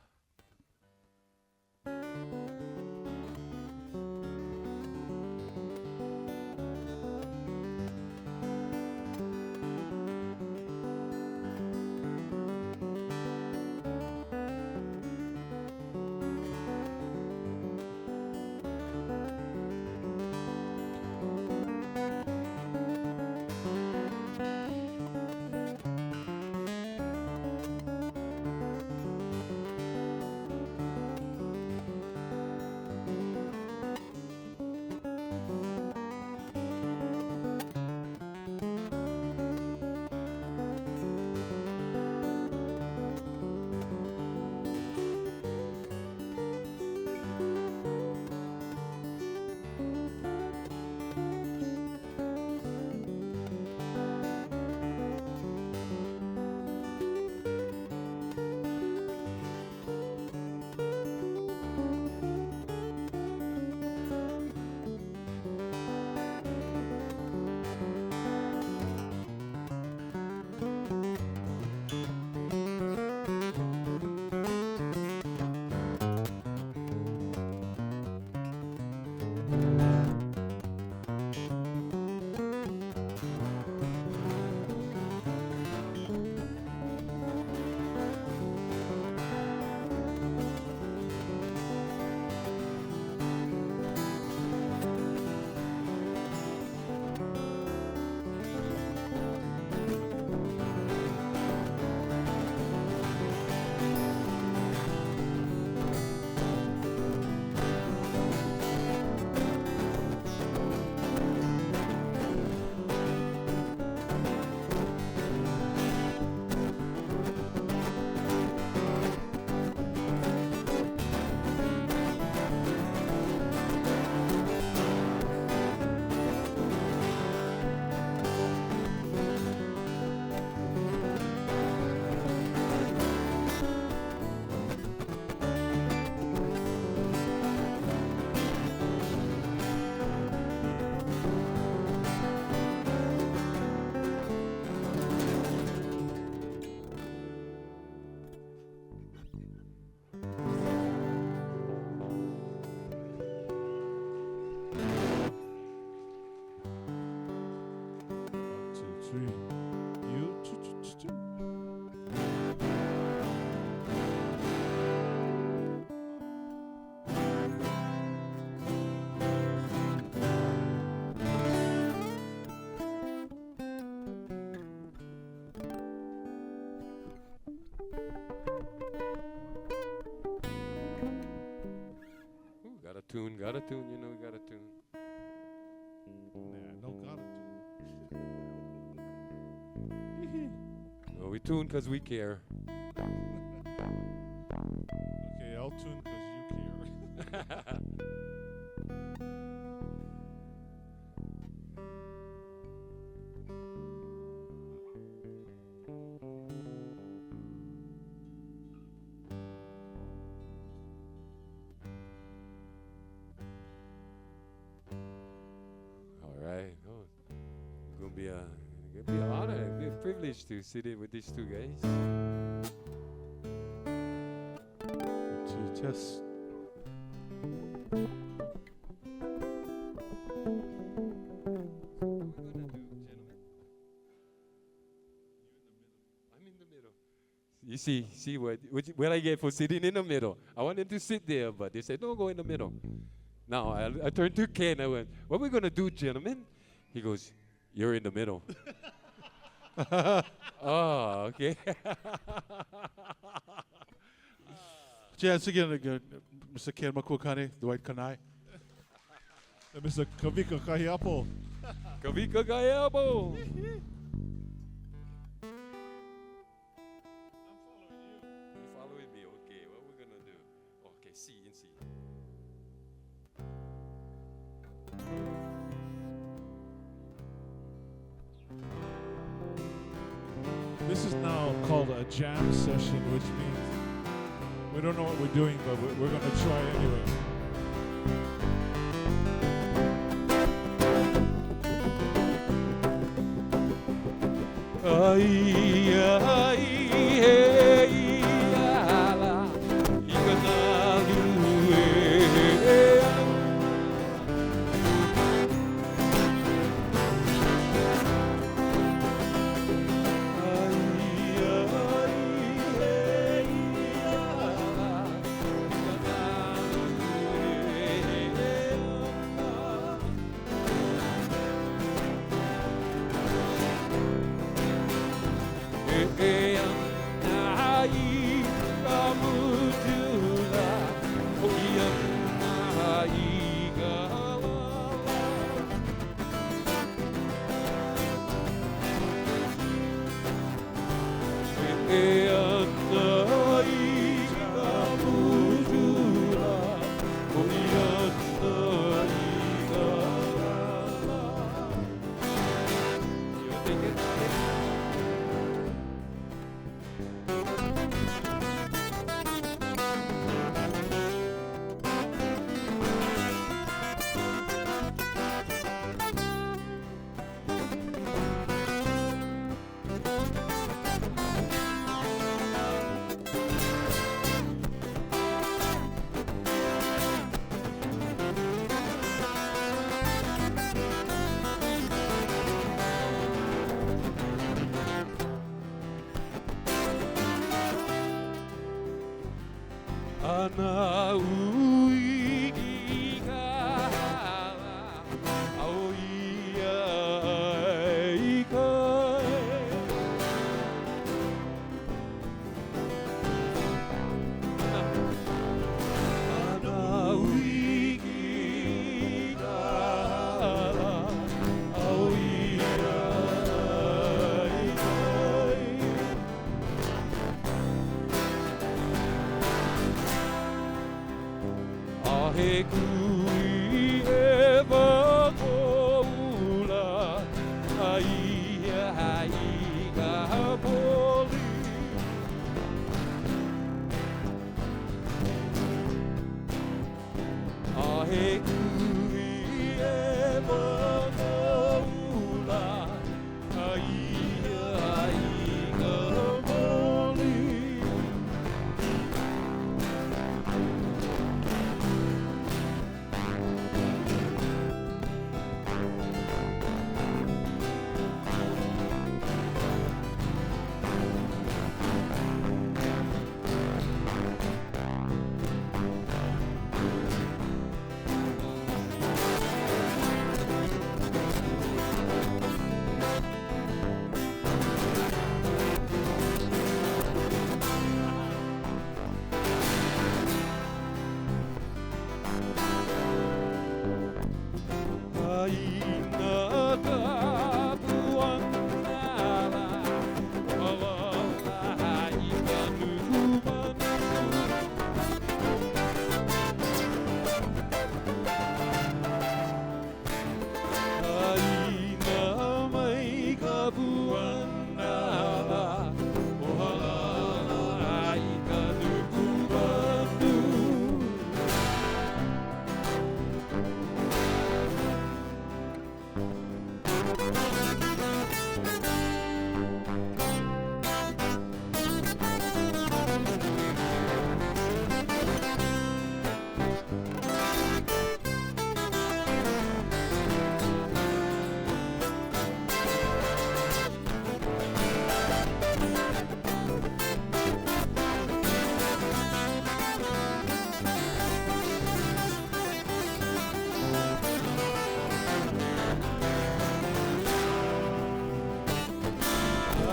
tune, got a tune, you know, we got a tune. Nah, don't got it. No, we tune because we care. Okay, I'll tune because you care. All right. Oh, it's gonna be an honor, it'll be a privilege to sit in with these two guys. To just What are we gonna do, gentlemen? I'm in the middle. You see what I get for sitting in the middle. I wanted to sit there, but they said, don't go in the middle. Now, I turned to Ken, I went, what are we going to do, gentlemen? He goes, you're in the middle. Oh, okay. chance again, Mr. Ken Makuakane, Dwight Kanae. Mr. Kavika Kahiapo. Kavika Gayabo. I'm following you. You following me? Okay, what we're going to do? Okay, C and C. This is now called a jam session, which means we don't know what we're doing, but we're going to try anyway.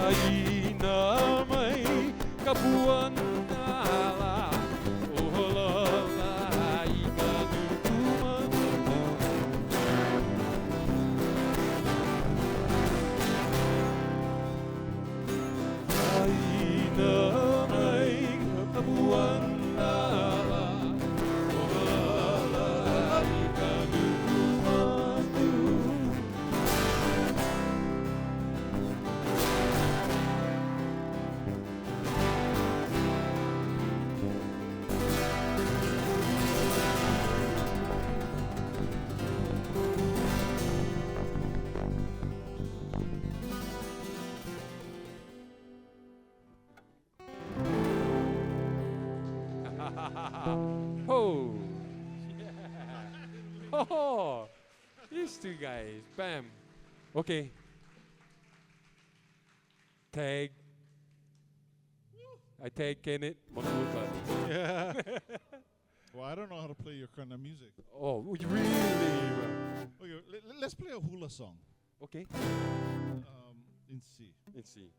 Ai na mai kapuan ala oholala I ka nukumanu Ai na mai kapuan ala oholala I ka nukumanu Oh, yeah. Oh, these two guys, bam. Okay. Tag. I tag Kenneth Makuakane. Yeah. Well, I don't know how to play your kind of music. Oh, really? Okay, let's play a hula song. Okay. In C. Let's see.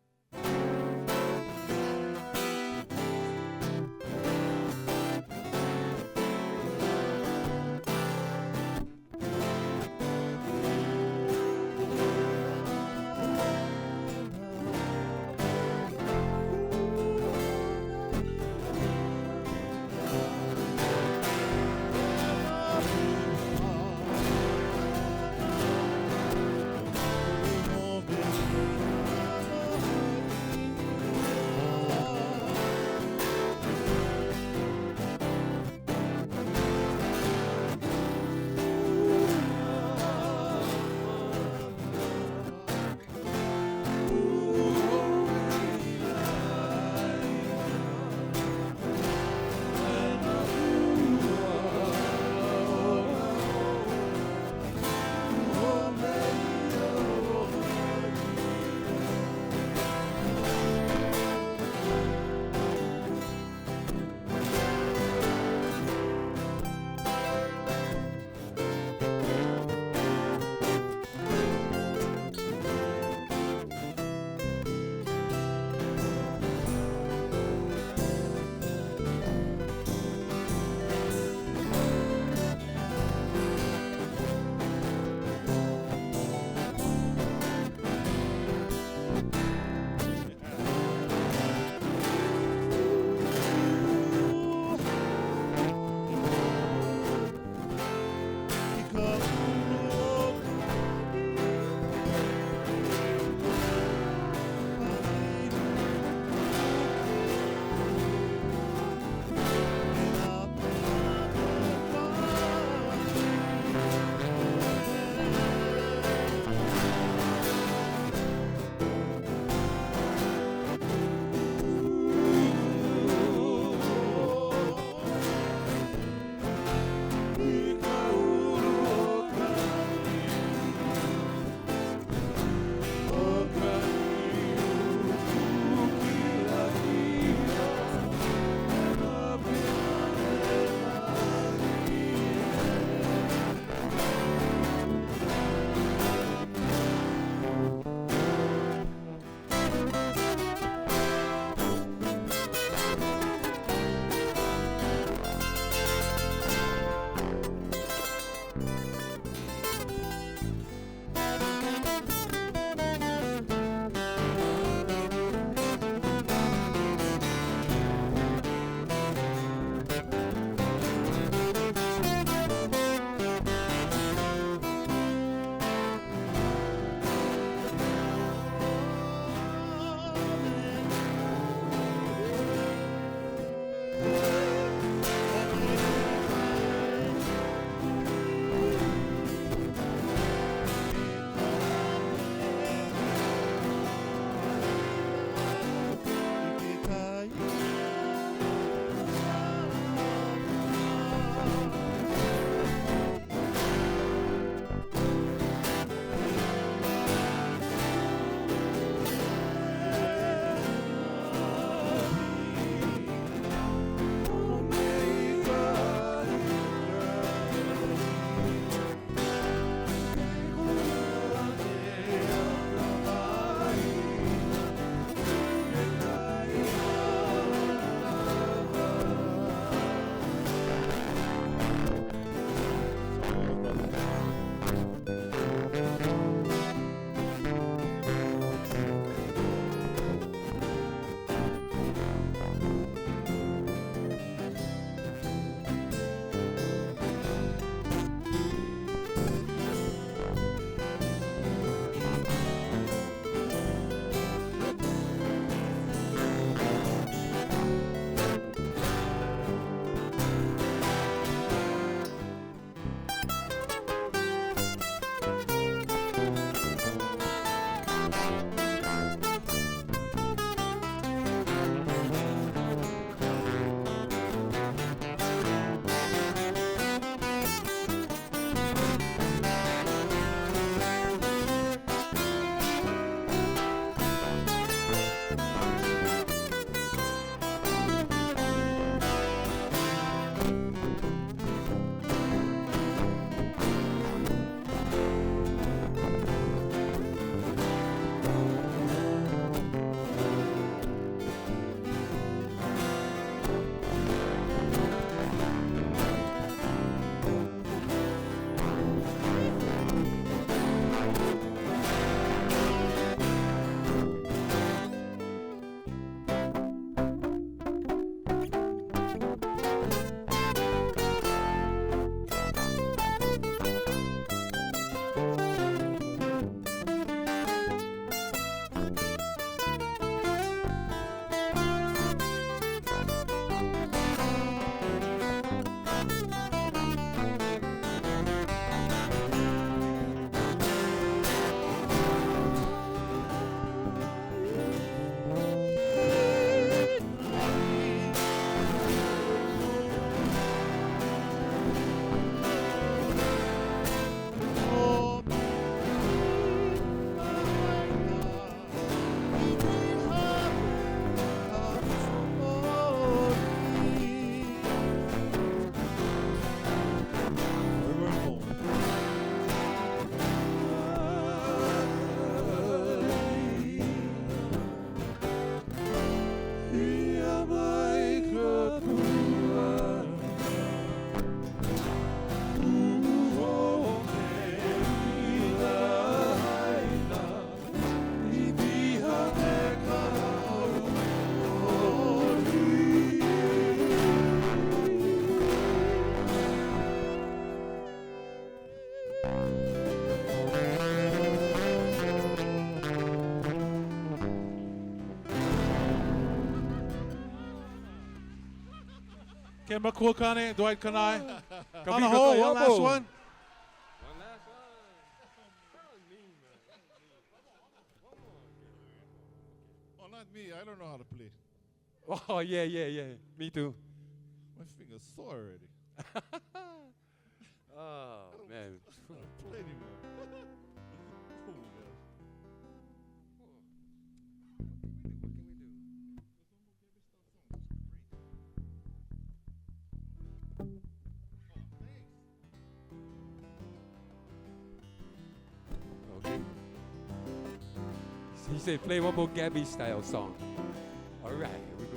Ken Makuakane, Dwight Kanae. On the Kavika hole, one last Kayapo. one. Oh, not me. I don't know how to play. Oh, yeah. Me too. My finger's sore already. Oh, man. I don't play anymore. Oh, man. Okay. He said, play one more Gabby style song. All right, here we go.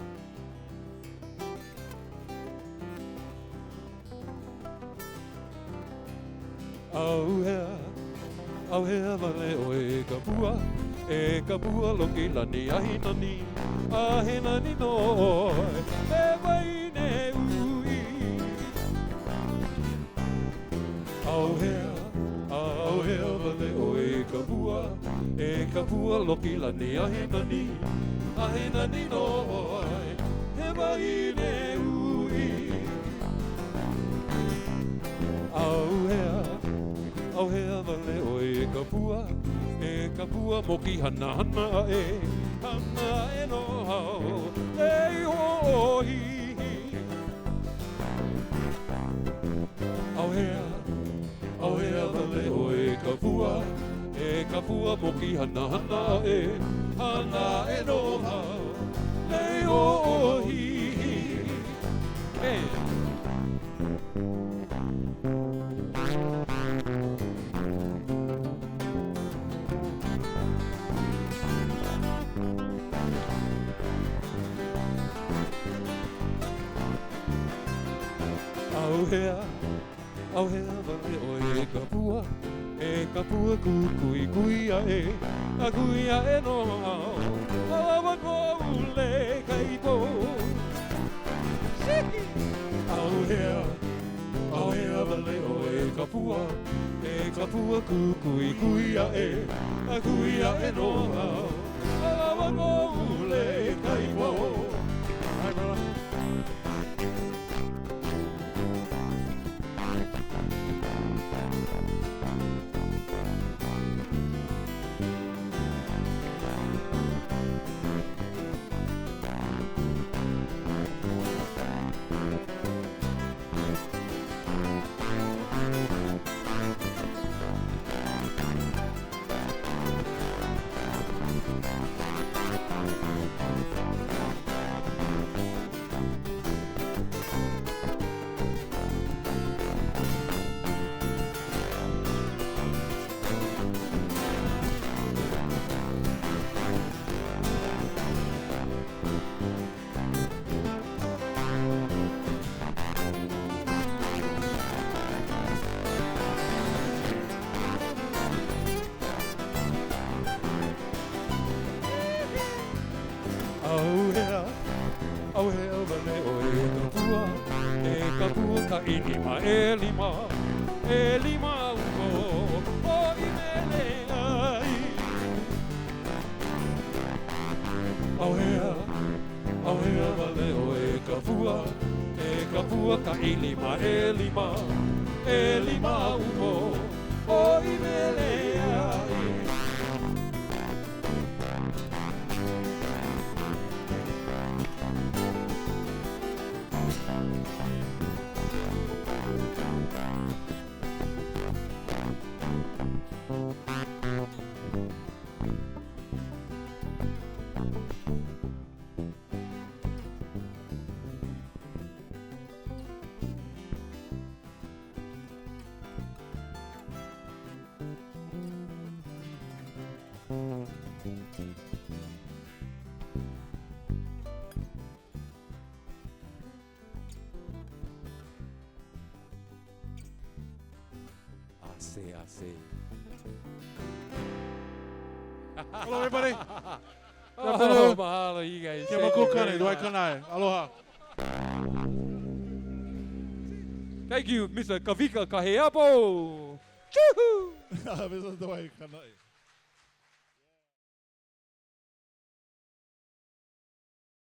Au hea vale o e ka pua loki lani ahina ni no e vai ne ui. Au hea vale o e ka pua loki lani ahina ni no e vai ne ui. Au hea vale o e ka pua moki hana e no hao e hoi. Au hea vale o e ka pua moki hana e no hao e hoi. Hey. Au hea vale o e ka pua kui a no awa ko ule kai po. Au hea vale o e ka pua kui a no awa ko ule kai po. Hi, brother. Au hea vale o e ka pua ka inima e lima uko o I mele ai. Au hea vale o e ka pua ka inima e lima uko o I mele ai. I see. Hello, everybody. Oh, afternoon. mahalo, you guys. Ken Thank you Makuakane, very Dwight much. Kanae. Aloha. Thank you, Mr. Kavika Kaheapo. Choo-hoo! This is Dwight Kanae.